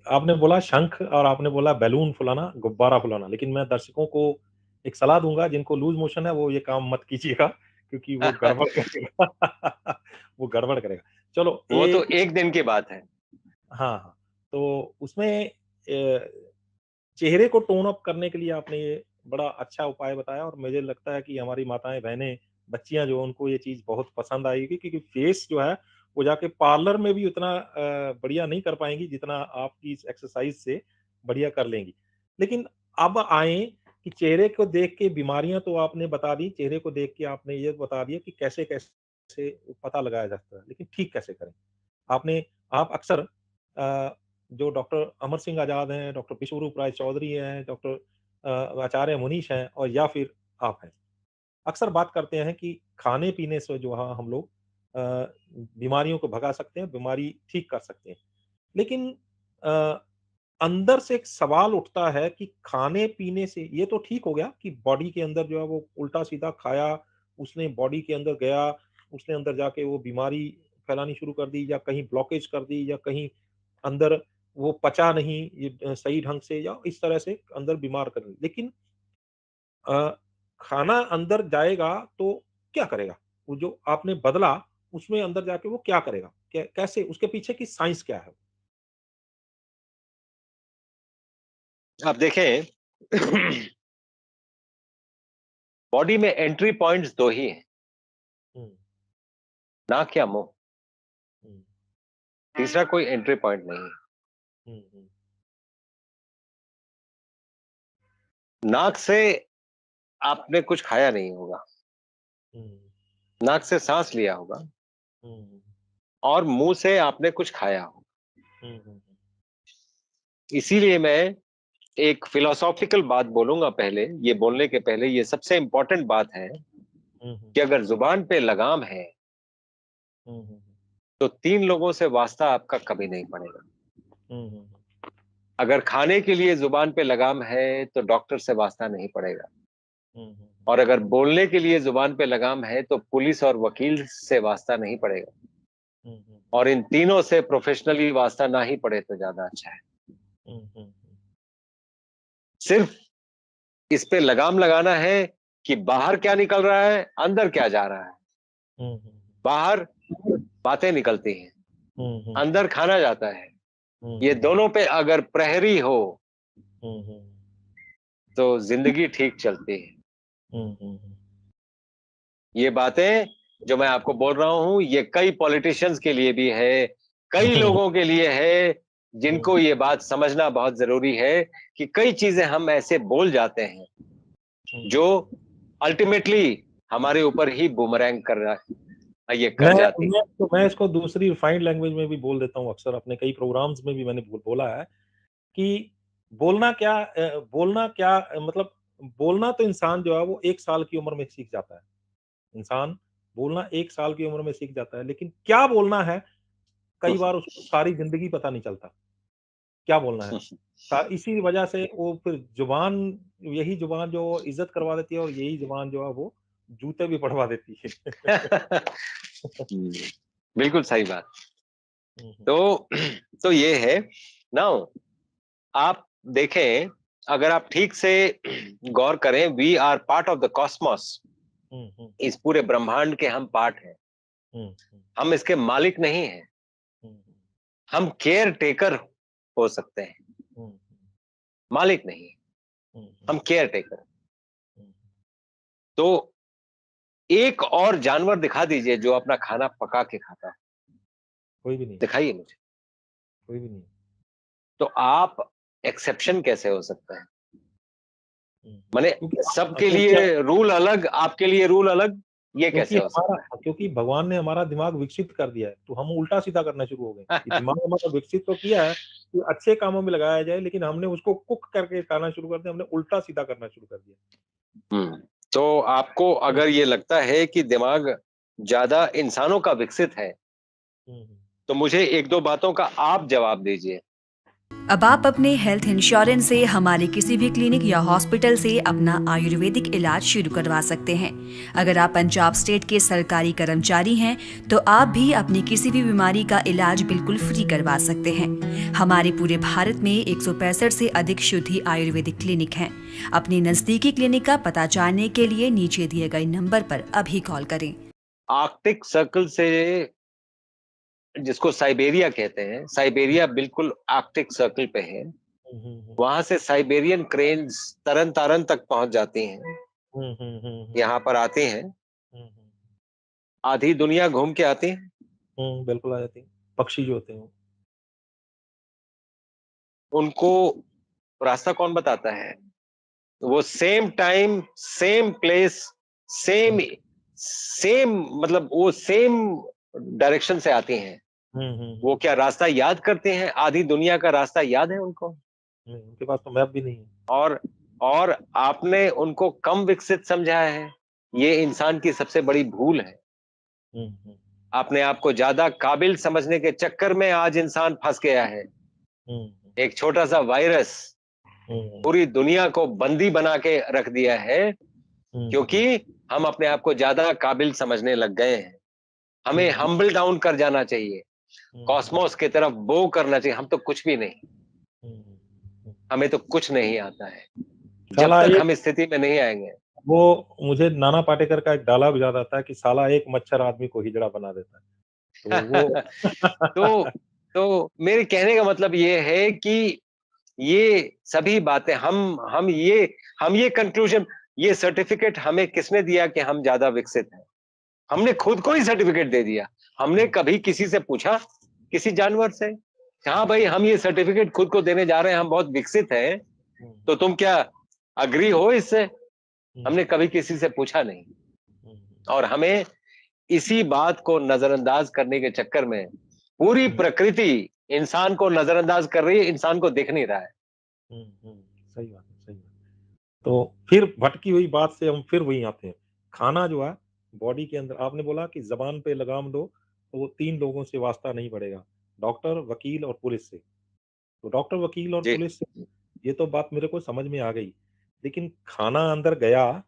आपने बोला शंख और आपने बोला बैलून फुलाना, गुब्बारा फुलाना, लेकिन मैं दर्शकों को एक सलाह दूंगा, जिनको लूज मोशन है वो ये काम मत कीजिएगा, क्योंकि वो गड़बड़ करेगा। वो गड़बड़ करेगा। चलो वो तो एक दिन की बात है। हाँ हाँ, तो उसमें चेहरे को टोन अप करने के लिए आपने ये बड़ा अच्छा उपाय बताया, और मुझे लगता है कि हमारी माताएं, बहनें, बच्चियां जो, उनको ये चीज बहुत पसंद आएगी, क्योंकि फेस जो है वो जाके पार्लर में भी उतना बढ़िया नहीं कर पाएंगी जितना आपकी इस एक्सरसाइज से बढ़िया कर लेंगी। लेकिन अब आए कि चेहरे को देख के बीमारियां तो आपने बता दी, चेहरे को देख के आपने ये बता दिया कि कैसे कैसे पता लगाया जाता है, लेकिन ठीक कैसे करें। आप अक्सर जो डॉक्टर अमर सिंह आजाद हैं, डॉक्टर विश्वरूप राय चौधरी हैं, डॉक्टर आचार्य मुनीश हैं, और या फिर आप हैं, अक्सर बात करते हैं कि खाने पीने से जो है हम लोग बीमारियों को भगा सकते हैं, बीमारी ठीक कर सकते हैं। लेकिन अ, अंदर से एक सवाल उठता है कि खाने पीने से ये तो ठीक हो गया कि बॉडी के अंदर जो है वो उल्टा सीधा खाया, उसने बॉडी के अंदर गया, उसने अंदर जाके वो बीमारी फैलानी शुरू कर दी, या कहीं ब्लॉकेज कर दी, या कहीं अंदर वो पचा नहीं ये सही ढंग से, या इस तरह से अंदर बीमार कर दी। लेकिन खाना अंदर जाएगा तो क्या करेगा? वो जो आपने बदला, उसमें अंदर जाके वो क्या करेगा? कैसे, उसके पीछे की साइंस क्या है? आप देखें, बॉडी में एंट्री पॉइंट्स दो ही हैं, हुँ, नाक या मुंह। हुँ, तीसरा कोई एंट्री पॉइंट नहीं है। हुँ, हुँ, नाक से आपने कुछ खाया नहीं होगा, हुँ, नाक से सांस लिया होगा, हुँ, और मुंह से आपने कुछ खाया होगा। हुँ, हुँ, इसीलिए मैं एक फिलोसॉफिकल बात बोलूंगा पहले, ये बोलने के पहले, ये सबसे इंपॉर्टेंट बात है हुँ, कि अगर जुबान पे लगाम है हुँ, हुँ, तो 3 लोगों से वास्ता आपका कभी नहीं पड़ेगा। हुँ, हुँ, अगर खाने के लिए जुबान पे लगाम है तो डॉक्टर से वास्ता नहीं पड़ेगा, हुँ, हुँ, और अगर बोलने के लिए जुबान पे लगाम है तो पुलिस और वकील से वास्ता नहीं पड़ेगा, हुँ, हुँ, और इन तीनों से प्रोफेशनली वास्ता ना ही पड़े तो ज्यादा अच्छा है। हुँ, हुँ, सिर्फ इस पे लगाम लगाना है कि बाहर क्या निकल रहा है, अंदर क्या जा रहा है। हुँ, हुँ, बाहर बातें निकलती हैं, हुँ, हुँ, अंदर खाना जाता है। हुँ, ये दोनों पे अगर प्रहरी हो हुँ, हुँ, तो जिंदगी ठीक चलती है। हुँ, हुँ, हुँ, ये बातें जो मैं आपको बोल रहा हूं, ये कई पॉलिटिशियंस के लिए भी है, कई लोगों के लिए है, जिनको ये बात समझना बहुत जरूरी है कि कई चीजें हम ऐसे बोल जाते हैं जो अल्टीमेटली हमारे ऊपर ही बूमरैंग कर रहा है, ये कर जाती है। मैं इसको दूसरी रिफाइंड लैंग्वेज में भी बोल देता हूँ अक्सर, अपने कई प्रोग्राम्स में भी मैंने बोला है कि मतलब बोलना तो इंसान जो है वो 1 साल की उम्र में सीख जाता है। इंसान बोलना 1 साल की उम्र में सीख जाता है, लेकिन क्या बोलना है, कई बार उसको सारी ज़िंदगी पता नहीं चलता, क्या बोलना है। इसी वजह से वो फिर यही ज़ुबान जो इज़्ज़त करवा देती है, और यही ज़ुबान जो है वो जूते भी पड़वा देती है। बिल्कुल सही बात। तो ये है नाउ। आप देखें, अगर आप ठीक से गौर करें, we are part of the cosmos. इस पूरे ब्रह्मांड के हम पार्ट हैं। हम इसके मालिक नहीं हैं। हम केयर टेकर हो सकते हैं, मालिक नहीं। हम केयर टेकर। तो एक और जानवर दिखा दीजिए जो अपना खाना पका के खाता है। कोई भी नहीं, दिखाइए मुझे। कोई भी नहीं। तो आप एक्सेप्शन कैसे हो सकता है? माने सबके लिए रूल अलग, आपके लिए रूल अलग, ये कैसे हो सकता है? क्योंकि भगवान ने हमारा दिमाग विकसित कर दिया है, तो हम उल्टा सीधा करना शुरू हो गए। कि दिमाग हमारा विकसित तो किया है कि अच्छे कामों में लगाया जाए, लेकिन हमने उसको कुक करके खाना शुरू कर दिया, हमने उल्टा सीधा करना शुरू कर दिया। तो आपको अगर ये लगता है कि दिमाग ज्यादा इंसानों का विकसित है, तो मुझे एक दो बातों का आप जवाब दीजिए। अब आप अपने हेल्थ इंश्योरेंस से हमारे किसी भी क्लिनिक या हॉस्पिटल से अपना आयुर्वेदिक इलाज शुरू करवा सकते हैं। अगर आप पंजाब स्टेट के सरकारी कर्मचारी हैं, तो आप भी अपनी किसी भी बीमारी का इलाज बिल्कुल फ्री करवा सकते हैं। हमारे पूरे भारत में 165 से अधिक शुद्ध आयुर्वेदिक क्लिनिक हैं। अपने नजदीकी क्लिनिक का पता जानने के लिए नीचे दिए गए नंबर पर अभी कॉल करें। आर्कटिक सर्कल से, जिसको साइबेरिया कहते हैं, साइबेरिया बिल्कुल आर्कटिक सर्कल पे है। वहां से साइबेरियन क्रेन्स तरन तारन तक पहुंच जाती हैं, यहाँ पर आती हैं, आधी दुनिया घूम के आती हैं। बिल्कुल आ जाती हैं। पक्षी जो होते हैं उनको रास्ता कौन बताता है? वो same time, same place, same मतलब वो सेम डायरेक्शन से आती हैं। वो क्या रास्ता याद करते हैं? आधी दुनिया का रास्ता याद है उनको? उनके पास तो मैप भी नहीं है। और आपने उनको कम विकसित समझा है। ये इंसान की सबसे बड़ी भूल है। आपने आपको ज्यादा काबिल समझने के चक्कर में आज इंसान फंस गया है। एक छोटा सा वायरस पूरी दुनिया को बंदी बना के रख दिया है, क्योंकि हम अपने आप को ज्यादा काबिल समझने लग गए हैं। हमें हम्बल डाउन कर जाना चाहिए, कॉस्मोस की तरफ बो करना चाहिए। हम तो कुछ भी नहीं, हमें तो कुछ नहीं आता है जब तक हम इस स्थिति में नहीं आएंगे। वो मुझे नाना पाटेकर का एक डायलॉग याद आता है कि साला एक मच्छर आदमी को हिजड़ा बना देता है। तो वो तो मेरे कहने का मतलब ये है कि ये सभी बातें हम ये कंक्लूजन, ये सर्टिफिकेट हमें किसने दिया कि हम ज्यादा विकसित हैं? हमने खुद को ही सर्टिफिकेट दे दिया। हमने कभी किसी से पूछा, किसी जानवर से, हाँ भाई हम ये सर्टिफिकेट खुद को देने जा रहे हैं, हम बहुत विकसित हैं, तो तुम क्या अग्री हो इससे? हमने कभी किसी से पूछा नहीं। और हमें इसी बात को नजरअंदाज करने के चक्कर में पूरी प्रकृति इंसान को नजरअंदाज कर रही है, इंसान को दिख नहीं रहा है। सही बात है, सही बात। तो फिर भटकी हुई बात से हम फिर वहीं आते हैं। खाना जो है बॉडी के अंदर, आपने बोला कि जबान पे लगाम दो तो वो 3 लोगों से वास्ता नहीं पड़ेगा, डॉक्टर, वकील और पुलिस से। तो डॉक्टर, वकील और पुलिस से ये तो बात मेरे को समझ में आ गई, लेकिन खाना अंदर गया,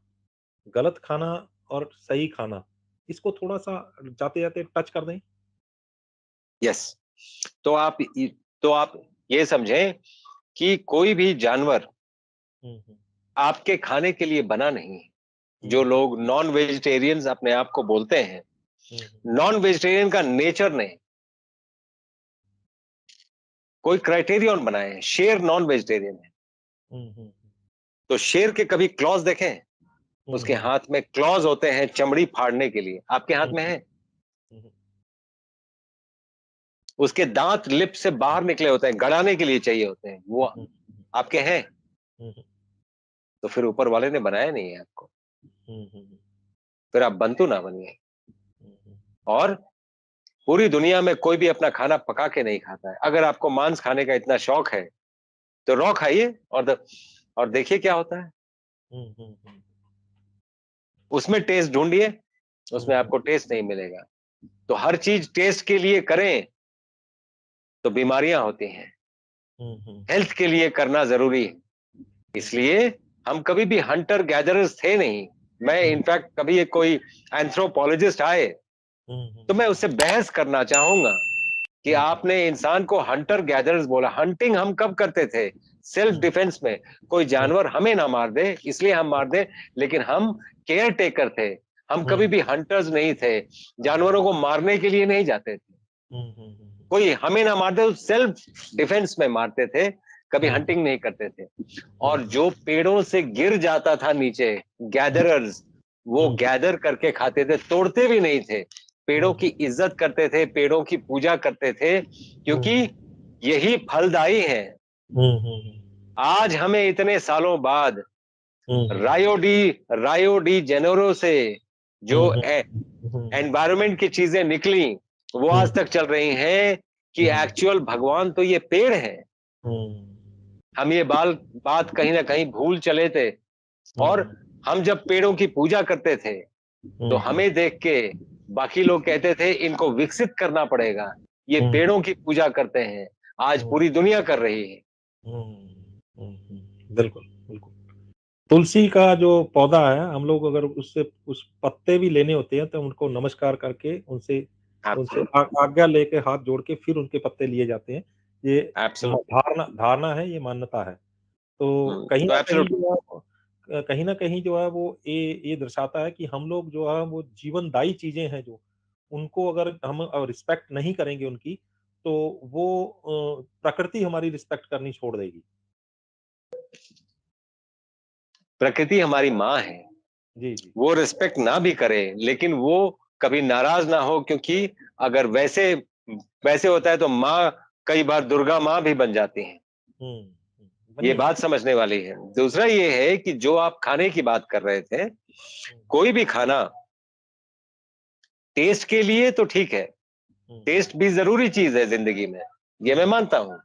गलत खाना और सही खाना, इसको थोड़ा-सा जाते-जाते टच कर दें। यस, तो आप ये समझें कि कोई भी जानवर आपके खाने के लिए बना नहीं है। जो लोग नॉन वेजिटेरियंस अपने आप को बोलते हैं, नॉन वेजिटेरियन का नेचर ने कोई क्राइटेरियन बनाए हैं। शेर नॉन वेजिटेरियन है, तो शेर के कभी क्लॉज देखें? उसके हाथ में क्लॉज होते हैं चमड़ी फाड़ने के लिए, आपके हाथ में है? उसके दांत लिप से बाहर निकले होते हैं, गड़ाने के लिए चाहिए होते हैं, वो आपके हैं? तो फिर ऊपर वाले ने बनाया नहीं है आपको, फिर आप बंतु ना बनिए। और पूरी दुनिया में कोई भी अपना खाना पका के नहीं खाता है। अगर आपको मांस खाने का इतना शौक है तो रॉ खाइए और देखिए क्या होता है। उसमें टेस्ट ढूंढिए, उसमें आपको टेस्ट नहीं मिलेगा। तो हर चीज टेस्ट के लिए करें तो बीमारियां होती हैं। हेल्थ के लिए करना जरूरी है। इसलिए हम कभी भी हंटर गैदरर्स थे नहीं। मैं इनफैक्ट कभी कोई एंथ्रोपोलॉजिस्ट आए तो मैं उससे बहस करना चाहूंगा कि आपने इंसान को हंटर गैदरर्स बोला। हंटिंग हम कब करते थे? सेल्फ डिफेंस में। कोई जानवर हमें ना मार दे इसलिए हम मार दे, लेकिन हम केयर टेकर थे। हम कभी भी हंटर्स नहीं थे, जानवरों को मारने के लिए नहीं जाते थे। कोई हमें ना मार दे, सेल्फ डिफेंस में मारते थे, कभी हंटिंग नहीं करते थे। और जो पेड़ों से गिर जाता था नीचे, गैदरर्स, वो गैदर करके खाते थे, तोड़ते भी नहीं थे। पेड़ों की इज्जत करते थे, पेड़ों की पूजा करते थे, क्योंकि यही फलदायी है। आज हमें इतने सालों बाद रायो डी जेनेरो से जो एनवायरमेंट की चीजें निकली, वो आज तक चल रही हैं कि एक्चुअल भगवान तो ये पेड़ है। हम ये बात कहीं ना कहीं भूल चले थे। और हम जब पेड़ों की पूजा करते थे तो हमें देख के बाकी लोग कहते थे इनको विकसित करना पड़ेगा, ये पेड़ों की पूजा करते हैं। आज पूरी दुनिया कर रही है। बिल्कुल, बिल्कुल। तुलसी का जो पौधा है, हम लोग अगर उससे उस पत्ते भी लेने होते हैं तो उनको नमस्कार करके उनसे उनसे आज्ञा लेके हाथ जोड़ के फिर उनके पत्ते लिए जाते हैं। ये धारणा है, ये मान्यता है। तो कहीं न कहीं जो है वो ये दर्शाता है कि हम लोग जो है वो जीवनदायी चीज़ें हैं जो, उनको अगर हम रिस्पेक्ट नहीं करेंगे उनकी, तो वो प्रकृति हमारी रिस्पेक्ट करनी छोड़ देगी। प्रकृति हमारी माँ है। जी, जी। वो रिस्पेक्ट ना भी करे, लेकिन वो कभी नाराज ना हो, क्योंकि अगर वैसे होता है तो माँ कई बार दुर्गा माँ भी बन जाती है। ये बात समझने वाली है। दूसरा ये है कि जो आप खाने की बात कर रहे थे, कोई भी खाना टेस्ट के लिए तो ठीक है, टेस्ट भी जरूरी चीज है जिंदगी में, ये मैं मानता हूं।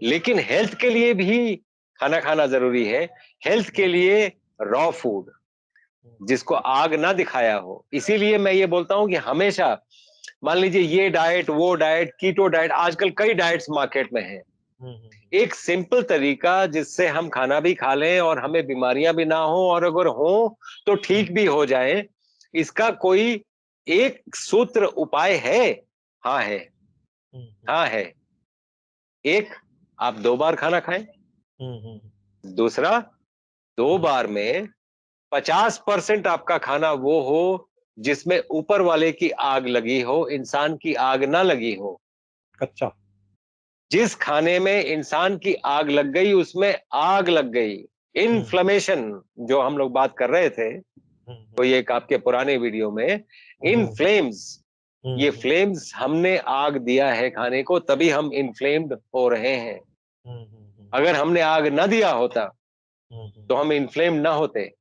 लेकिन हेल्थ के लिए भी खाना खाना जरूरी है। हेल्थ के लिए रॉ फूड, जिसको आग ना दिखाया हो। इसीलिए मैं ये बोलता हूं कि हमेशा, मान लीजिए ये डाइट, वो डाइट, कीटो डाइट, आजकल कई डाइट्स मार्केट में हैं। एक सिंपल तरीका जिससे हम खाना भी खा लें और हमें बीमारियां भी ना हो, और अगर हो तो ठीक भी हो जाए, इसका कोई एक सूत्र उपाय है? हाँ है, हाँ है। एक, आप 2 बार खाना खाएं। दूसरा, 2 बार में 50% आपका खाना वो हो जिसमें ऊपर वाले की आग लगी हो, इंसान की आग ना लगी हो। अच्छा। जिस खाने में इंसान की आग लग गई, उसमें आग लग गई। इन्फ्लेमेशन जो हम लोग बात कर रहे थे, तो ये एक आपके पुराने वीडियो में, इन फ्लेम्स, ये फ्लेम्स हमने आग दिया है खाने को, तभी हम इन्फ्लेम्ड हो रहे हैं। अगर हमने आग ना दिया होता तो हम इन्फ्लेम्ड ना होते।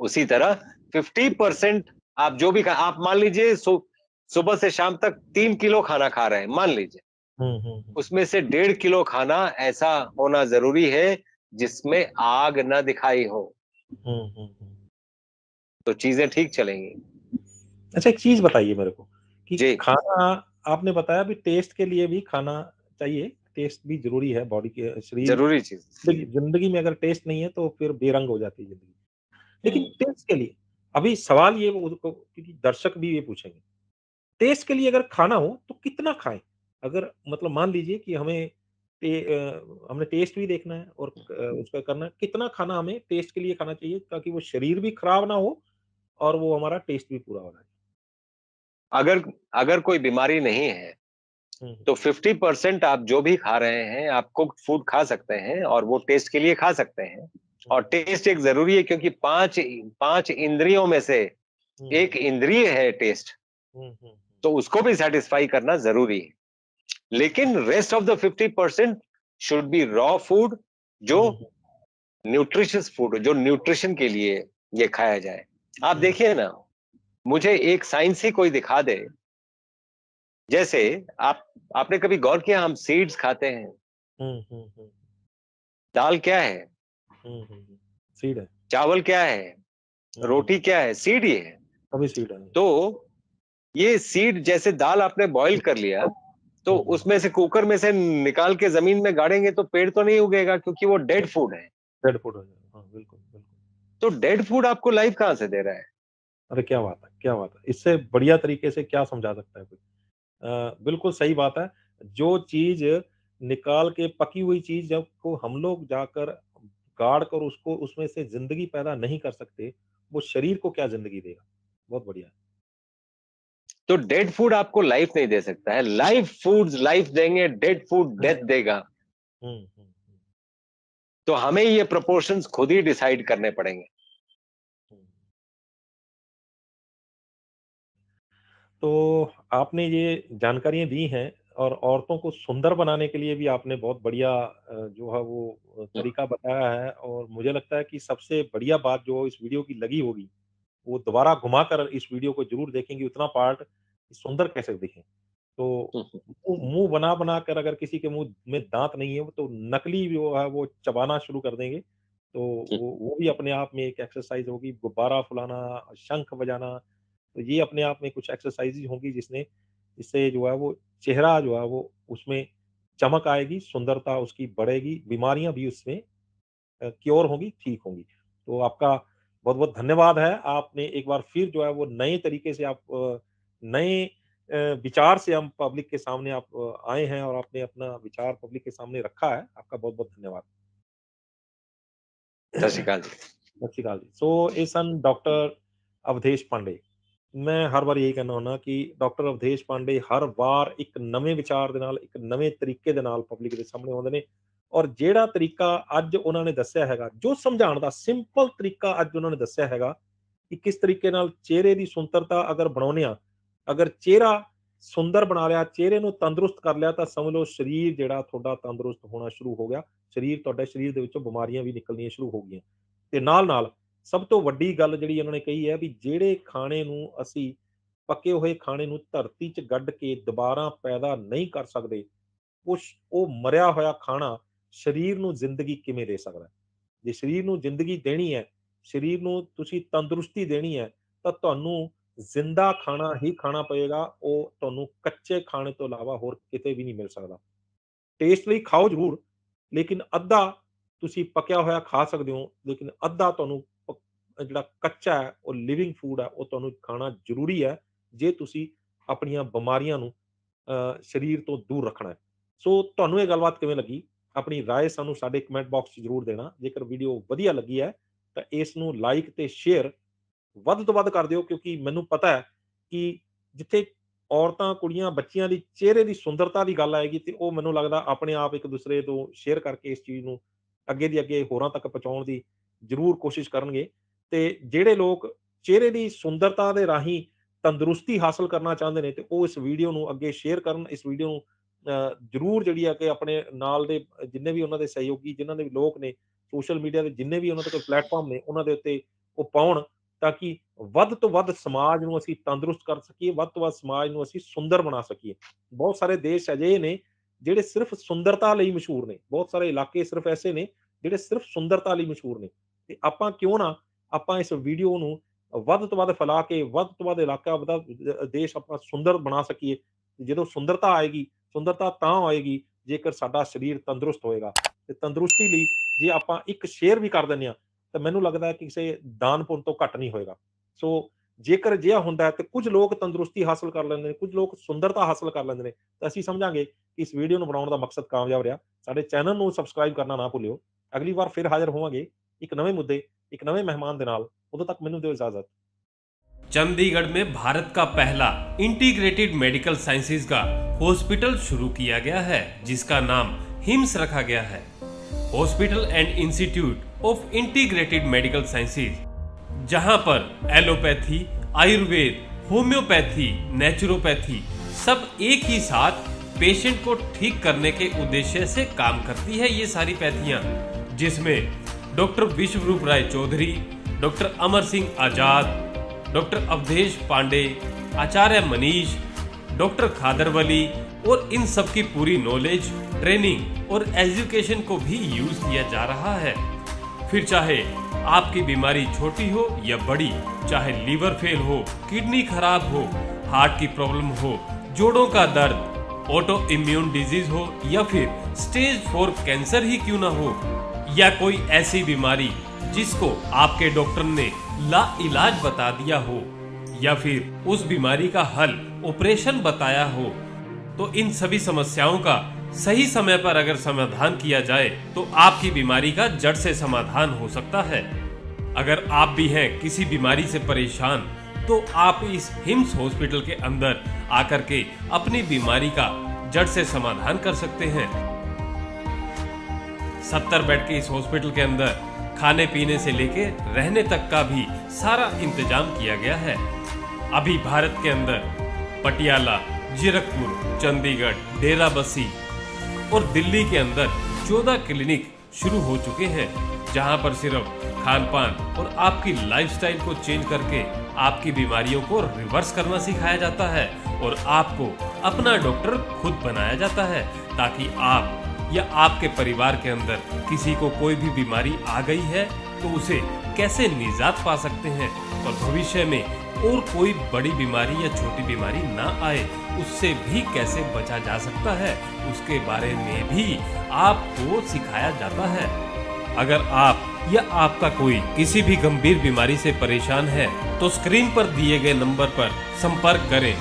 उसी तरह 50% आप जो भी आप मान लीजिए सुबह से शाम तक 3 किलो खाना खा रहे हैं, मान लीजिए, उसमें से 1.5 किलो खाना ऐसा होना जरूरी है जिसमें आग ना दिखाई हो, तो चीजें ठीक चलेंगी। अच्छा, एक चीज़ बताइए मेरे को कि खाना, आपने बताया भी टेस्ट के लिए भी खाना चाहिए, टेस्ट भी ज़रूरी है बॉडी के, शरीर, जरूरी चीज। ज़िंदगी में अगर टेस्ट नहीं है तो फिर बेरंग हो जाती है ज़िंदगी। लेकिन टेस्ट के लिए, अभी सवाल ये उसको, क्योंकि दर्शक भी ये पूछेंगे, टेस्ट के लिए अगर खाना हो तो कितना खाएँ? अगर मतलब मान लीजिए कि हमने टेस्ट भी देखना है और उसका करना है, कितना खाना हमें टेस्ट के लिए खाना चाहिए ताकि वो शरीर भी खराब ना हो और वो हमारा टेस्ट भी पूरा हो जाए? अगर कोई बीमारी नहीं है तो 50% आप जो भी खा रहे हैं, आप कुक्ड फूड खा सकते हैं, और वो टेस्ट के लिए खा सकते हैं। और टेस्ट एक जरूरी है, क्योंकि पांच इंद्रियों में से एक इंद्रिय है टेस्ट, तो उसको भी सेटिस्फाई करना जरूरी है। लेकिन rest of the 50% should be raw food, जो न्यूट्रिशियस फूड, जो न्यूट्रिशन के लिए ये खाया जाए। आप देखिए ना, मुझे एक साइंस ही कोई दिखा दे, जैसे आपने कभी गौर किया, हम सीड्स खाते हैं, दाल क्या है? सीड है। चावल क्या है? रोटी क्या है? सीड ही है। सभी सीड है। तो ये सीड, जैसे दाल आपने बॉईल कर लिया, तो उसमें से, कुकर में से निकाल के जमीन में गाड़ेंगे तो पेड़ तो नहीं उगेगा, क्योंकि वो डेड फूड है। डेड फूड हो जाएगा। हाँ, बिल्कुल, बिल्कुल। तो डेड फूड आपको लाइफ कहाँ से दे रहा है? अरे क्या बात है, क्या बात है! इससे बढ़िया तरीके से क्या समझा सकता है कोई? बिल्कुल सही बात है। जो चीज़ निकाल के पकी हुई चीज़ जब को हम लोग जाकर गाड़ कर उसको उसमें से ज़िंदगी पैदा नहीं कर सकते, वो शरीर को क्या ज़िंदगी देगा? बहुत बढ़िया। तो डेड फूड आपको लाइफ नहीं दे सकता है, लाइव फूड्स लाइफ देंगे, डेड फूड हुँ, डेथ देगा। हुँ, हुँ, हुँ, तो हमें ये प्रोपोर्शंस खुद ही डिसाइड करने पड़ेंगे। हुँ। तो आपने ये जानकारियाँ दी हैं और औरतों को सुंदर बनाने के लिए भी आपने बहुत बढ़िया जो है वो तरीका बताया है और मुझे लगता है कि सबसे बढ़िया बात जो इस वीडियो की लगी होगी, वो दोबारा घुमाकर इस वीडियो को ज़रूर देखेंगे उतना पार्ट सुंदर कैसे दिखें। तो मुँह मुँह बना-बना कर अगर किसी के मुँह में दाँत नहीं है, वो तो नकली जो है वो चबाना शुरू कर देंगे। तो वो भी अपने आप में एक एक्सरसाइज़ होगी, गुब्बारा फुलाना, शंख बजाना, तो ये अपने आप में कुछ एक्सरसाइज़ेज़ होंगी जिससे जो है वो चेहरा जो है वो उसमें चमक आएगी, सुंदरता उसकी बढ़ेगी, बीमारियाँ भी उसमें क्योर होंगी, ठीक होंगी। तो आपका बहुत-बहुत धन्यवाद है। आपने एक बार फिर जो है वो नए तरीके से आप नए विचार से हम पब्लिक के सामने आप आए हैं और आपने अपना विचार पब्लिक के सामने रखा है। आपका बहुत-बहुत धन्यवाद। सत श्री अकाल जी। सत श्री अकाल जी। सो ਇਹ ਸਨ ਡਾਕਟਰ ਅਵਧੇਸ਼ ਪਾਂਡੇ। ਮੈਂ ਹਰ ਵਾਰ ਇਹੀ ਕਹਿੰਦਾ ਹੁੰਦਾ ਕਿ ਡਾਕਟਰ ਅਵਧੇਸ਼ ਪਾਂਡੇ ਹਰ ਵਾਰ ਇੱਕ ਨਵੇਂ ਵਿਚਾਰ ਦੇ ਨਾਲ, ਇੱਕ ਨਵੇਂ ਤਰੀਕੇ ਦੇ ਨਾਲ ਪਬਲਿਕ ਦੇ ਸਾਹਮਣੇ ਆਉਂਦੇ ਨੇ ਔਰ ਜਿਹੜਾ ਤਰੀਕਾ ਅੱਜ ਉਹਨਾਂ ਨੇ ਦੱਸਿਆ ਹੈਗਾ, ਜੋ ਸਮਝਾਉਣ ਦਾ ਸਿੰਪਲ ਤਰੀਕਾ ਅੱਜ ਉਹਨਾਂ ਨੇ ਦੱਸਿਆ ਹੈਗਾ ਕਿ ਕਿਸ ਤਰੀਕੇ ਨਾਲ ਚਿਹਰੇ ਦੀ ਸੁੰਦਰਤਾ ਅਗਰ ਬਣਾਉਂਦੇ ਹਾਂ, ਅਗਰ ਚਿਹਰਾ ਸੁੰਦਰ ਬਣਾ ਲਿਆ, ਚਿਹਰੇ ਨੂੰ ਤੰਦਰੁਸਤ ਕਰ ਲਿਆ ਤਾਂ ਸਮਝ ਲਓ ਸਰੀਰ ਜਿਹੜਾ ਤੁਹਾਡਾ ਤੰਦਰੁਸਤ ਹੋਣਾ ਸ਼ੁਰੂ ਹੋ ਗਿਆ। ਤੁਹਾਡੇ ਸਰੀਰ ਦੇ ਵਿੱਚੋਂ ਬਿਮਾਰੀਆਂ ਵੀ ਨਿਕਲਣੀਆਂ ਸ਼ੁਰੂ ਹੋ ਗਈਆਂ ਤੇ ਨਾਲ-ਨਾਲ ਸਭ ਤੋਂ ਵੱਡੀ ਗੱਲ ਜਿਹੜੀ ਇਹਨਾਂ ਨੇ ਕਹੀ ਹੈ ਵੀ ਜਿਹੜੇ ਖਾਣੇ ਨੂੰ ਅਸੀਂ ਪੱਕੇ ਹੋਏ ਖਾਣੇ ਨੂੰ ਧਰਤੀ 'ਚ ਗੱਡ ਕੇ ਦੁਬਾਰਾ ਪੈਦਾ ਨਹੀਂ ਕਰ ਸਕਦੇ, ਉਹ ਮਰਿਆ ਹੋਇਆ ਖਾਣਾ ਸਰੀਰ ਨੂੰ ਜ਼ਿੰਦਗੀ ਕਿਵੇਂ ਦੇ ਸਕਦਾ ਹੈ? ਜੇ ਸਰੀਰ ਨੂੰ ਜ਼ਿੰਦਗੀ ਦੇਣੀ ਹੈ, ਸਰੀਰ ਨੂੰ ਤੁਸੀਂ ਤੰਦਰੁਸਤੀ ਦੇਣੀ ਹੈ, ਤਾਂ ਤੁਹਾਨੂੰ ਜ਼ਿੰਦਾ ਖਾਣਾ ਹੀ ਖਾਣਾ ਪਏਗਾ। ਉਹ ਤੁਹਾਨੂੰ ਕੱਚੇ ਖਾਣੇ ਤੋਂ ਇਲਾਵਾ ਹੋਰ ਕਿਤੇ ਵੀ ਨਹੀਂ ਮਿਲ ਸਕਦਾ। ਟੇਸਟ ਲਈ ਖਾਓ ਜ਼ਰੂਰ, ਲੇਕਿਨ ਅੱਧਾ ਤੁਸੀਂ ਪੱਕਿਆ ਹੋਇਆ ਖਾ ਸਕਦੇ ਹੋ, ਲੇਕਿਨ ਅੱਧਾ ਤੁਹਾਨੂੰ ਜਿਹੜਾ ਕੱਚਾ ਹੈ, ਉਹ ਲਿਵਿੰਗ ਫੂਡ ਹੈ, ਉਹ ਤੁਹਾਨੂੰ ਖਾਣਾ ਜ਼ਰੂਰੀ ਹੈ, ਜੇ ਤੁਸੀਂ ਆਪਣੀਆਂ ਬਿਮਾਰੀਆਂ ਨੂੰ ਸਰੀਰ ਤੋਂ ਦੂਰ ਰੱਖਣਾ ਹੈ। ਸੋ ਤੁਹਾਨੂੰ ਇਹ ਗੱਲਬਾਤ ਕਿਵੇਂ ਲੱਗੀ? ਆਪਣੀ ਰਾਏ ਸਾਨੂੰ ਸਾਡੇ ਕਮੈਂਟ ਬਾਕਸ 'ਚ ਜ਼ਰੂਰ ਦੇਣਾ। ਜੇਕਰ ਵੀਡੀਓ ਵਧੀਆ ਲੱਗੀ ਹੈ, ਤਾਂ ਇਸ ਨੂੰ ਲਾਈਕ ਤੇ ਸ਼ੇਅਰ ਵੱਧ ਤੋਂ ਵੱਧ ਕਰ ਦਿਓ ਕਿਉਂਕਿ ਮੈਨੂੰ ਪਤਾ ਹੈ ਕਿ ਜਿੱਥੇ ਔਰਤਾਂ, ਕੁੜੀਆਂ, ਬੱਚੀਆਂ ਦੀ ਚਿਹਰੇ ਦੀ ਸੁੰਦਰਤਾ ਦੀ ਗੱਲ ਆਏਗੀ ਤੇ ਉਹ ਮੈਨੂੰ ਲੱਗਦਾ ਆਪਣੇ ਆਪ ਇੱਕ ਦੂਸਰੇ ਤੋਂ ਸ਼ੇਅਰ ਕਰਕੇ ਇਸ ਚੀਜ਼ ਨੂੰ ਅੱਗੇ ਦੀ ਅੱਗੇ ਹੋਰਾਂ ਤੱਕ ਪਹੁੰਚਾਉਣ ਦੀ ਜ਼ਰੂਰ ਕੋਸ਼ਿਸ਼ ਕਰਨਗੇ ਤੇ ਜਿਹੜੇ ਲੋਕ ਚਿਹਰੇ ਦੀ ਸੁੰਦਰਤਾ ਦੇ ਰਾਹੀਂ ਤੰਦਰੁਸਤੀ ਹਾਸਲ ਕਰਨਾ ਚਾਹੁੰਦੇ ਨੇ ਤੇ ਉਹ ਇਸ ਵੀਡੀਓ ਨੂੰ ਅੱਗੇ ਸ਼ੇਅਰ ਕਰਨ। ਇਸ ਵੀਡੀਓ ਨੂੰ ਜ਼ਰੂਰ ਜਿਹੜੀ ਆ ਕਿ ਆਪਣੇ ਨਾਲ ਦੇ ਜਿੰਨੇ ਵੀ ਉਹਨਾਂ ਦੇ ਸਹਿਯੋਗੀ, ਜਿਨ੍ਹਾਂ ਦੇ ਵੀ ਲੋਕ ਨੇ, ਸੋਸ਼ਲ ਮੀਡੀਆ ਦੇ ਜਿੰਨੇ ਵੀ ਉਹਨਾਂ ਦੇ ਕੋਈ ਪਲੇਟਫਾਰਮ ਨੇ, ਉਹਨਾਂ ਦੇ ਉੱਤੇ ਉਹ ਪਾਉਣ ਤਾਂ ਕਿ ਵੱਧ ਤੋਂ ਵੱਧ ਸਮਾਜ ਨੂੰ ਅਸੀਂ ਤੰਦਰੁਸਤ ਕਰ ਸਕੀਏ, ਵੱਧ ਤੋਂ ਵੱਧ ਸਮਾਜ ਨੂੰ ਅਸੀਂ ਸੁੰਦਰ ਬਣਾ ਸਕੀਏ। ਬਹੁਤ ਸਾਰੇ ਦੇਸ਼ ਅਜਿਹੇ ਨੇ ਜਿਹੜੇ ਸਿਰਫ਼ ਸੁੰਦਰਤਾ ਲਈ ਮਸ਼ਹੂਰ ਨੇ, ਬਹੁਤ ਸਾਰੇ ਇਲਾਕੇ ਸਿਰਫ਼ ਐਸੇ ਨੇ ਜਿਹੜੇ ਸਿਰਫ਼ ਸੁੰਦਰਤਾ ਲਈ ਮਸ਼ਹੂਰ ਨੇ ਤੇ ਆਪਾਂ ਕਿਉਂ ਨਾ ਆਪਾਂ ਇਸ ਵੀਡੀਓ ਨੂੰ ਵੱਧ ਤੋਂ ਵੱਧ ਫੈਲਾ ਕੇ ਵੱਧ ਤੋਂ ਵੱਧ ਇਲਾਕਾ ਦੇਸ਼ ਆਪਾਂ ਸੁੰਦਰ ਬਣਾ ਸਕੀਏ। ਜਦੋਂ ਸੁੰਦਰਤਾ ਆਏਗੀ, ਸੁੰਦਰਤਾ ਤਾਂ ਆਏਗੀ ਜੇਕਰ ਸਾਡਾ ਸਰੀਰ ਤੰਦਰੁਸਤ ਹੋਏਗਾ ਤੇ ਤੰਦਰੁਸਤੀ ਲਈ ਜੇ ਆਪਾਂ ਇੱਕ ਸ਼ੇਅਰ ਵੀ ਕਰ ਦਿੰਦੇ ਹਾਂ ਤਾਂ ਮੈਨੂੰ ਲੱਗਦਾ ਹੈ ਕਿ ਕਿਸੇ ਦਾਨ ਪੁੰਨ ਤੋਂ ਘੱਟ ਨਹੀਂ ਹੋਏਗਾ। ਸੋ ਜੇਕਰ ਅਜਿਹਾ ਹੁੰਦਾ ਹੈ ਤੇ ਕੁਝ ਲੋਕ ਤੰਦਰੁਸਤੀ ਹਾਸਲ ਕਰ ਲੈਂਦੇ ਨੇ, ਕੁਝ ਲੋਕ ਸੁੰਦਰਤਾ ਹਾਸਲ ਕਰ ਲੈਂਦੇ ਨੇ ਤਾਂ ਅਸੀਂ ਸਮਝਾਂਗੇ ਕਿ ਇਸ ਵੀਡੀਓ ਨੂੰ ਬਣਾਉਣ ਦਾ ਮਕਸਦ ਕਾਮਯਾਬ ਰਿਹਾ। ਸਾਡੇ ਚੈਨਲ ਨੂੰ ਸਬਸਕ੍ਰਾਈਬ ਕਰਨਾ ਨਾ ਭੁੱਲਿਓ। ਅਗਲੀ ਵਾਰ ਫਿਰ ਹਾਜ਼ਰ ਹੋਵਾਂਗੇ ਇੱਕ ਨਵੇਂ ਮੁੱਦੇ, ਇੱਕ ਨਵੇਂ ਮਹਿਮਾਨ ਦੇ ਨਾਲ। ਉਦੋਂ ਤੱਕ ਮੈਨੂੰ ਦਿਓ ਇਜਾਜ਼ਤ। चंडीगढ़ में भारत का पहला इंटीग्रेटेड मेडिकल साइंसेज का हॉस्पिटल शुरू किया गया है जिसका नाम हिम्स रखा गया है। Hospital and institute of integrated medical sciences, जहां पर एलोपैथी, आयुर्वेद, होम्योपैथी, नेचुरोपैथी सब एक ही साथ पेशेंट को ठीक करने के उद्देश्य से काम करती है। ये सारी पैथियां जिसमें डॉक्टर विश्वरूप राय चौधरी, डॉक्टर अमर सिंह आजाद, डॉक्टर अवधेश पांडे, आचार्य मनीष, डॉक्टर खादरवली और इन सब की पूरी नॉलेज, ट्रेनिंग और एजुकेशन को भी यूज किया जा रहा है। फिर चाहे आपकी बीमारी छोटी हो या बड़ी, चाहे लीवर फेल हो, किडनी खराब हो, हार्ट की प्रॉब्लम हो, जोड़ों का दर्द, ऑटो इम्यून डिजीज हो या फिर स्टेज 4 कैंसर ही क्यों ना हो, या कोई ऐसी बीमारी जिसको आपके डॉक्टर ने ला इलाज बता दिया हो, या फिर उस बीमारी का हल ऑपरेशन बताया हो, तो इन सभी समस्याओं का सही समय पर अगर समाधान किया जाए तो आपकी बीमारी का जड़ से समाधान हो सकता है। अगर आप भी हैं किसी बीमारी से परेशान तो आप इस हिम्स हॉस्पिटल के अंदर आकर के अपनी बीमारी का जड़ से समाधान कर सकते हैं। 70 बेड के इस हॉस्पिटल के अंदर खाने पीने से लेके रहने तक का भी सारा इंतजाम किया गया है। अभी भारत के अंदर पटियाला, जीरकपुर, चंडीगढ़, डेराबस्सी और दिल्ली के अंदर 14 क्लिनिक शुरू हो चुके हैं, जहां पर सिर्फ खान पान और आपकी लाइफस्टाइल को चेंज करके आपकी बीमारियों को रिवर्स करना सिखाया जाता है और आपको अपना डॉक्टर खुद बनाया जाता है, ताकि आप या आपके परिवार के अंदर किसी को कोई भी बीमारी आ गई है तो उसे कैसे निजात पा सकते हैं और भविष्य में और कोई बड़ी बीमारी या छोटी बीमारी ना आए उससे भी कैसे बचा जा सकता है, उसके बारे में भी आपको सिखाया जाता है। अगर आप या आपका कोई किसी भी गंभीर बीमारी से परेशान है तो स्क्रीन पर दिए गए नंबर पर संपर्क करें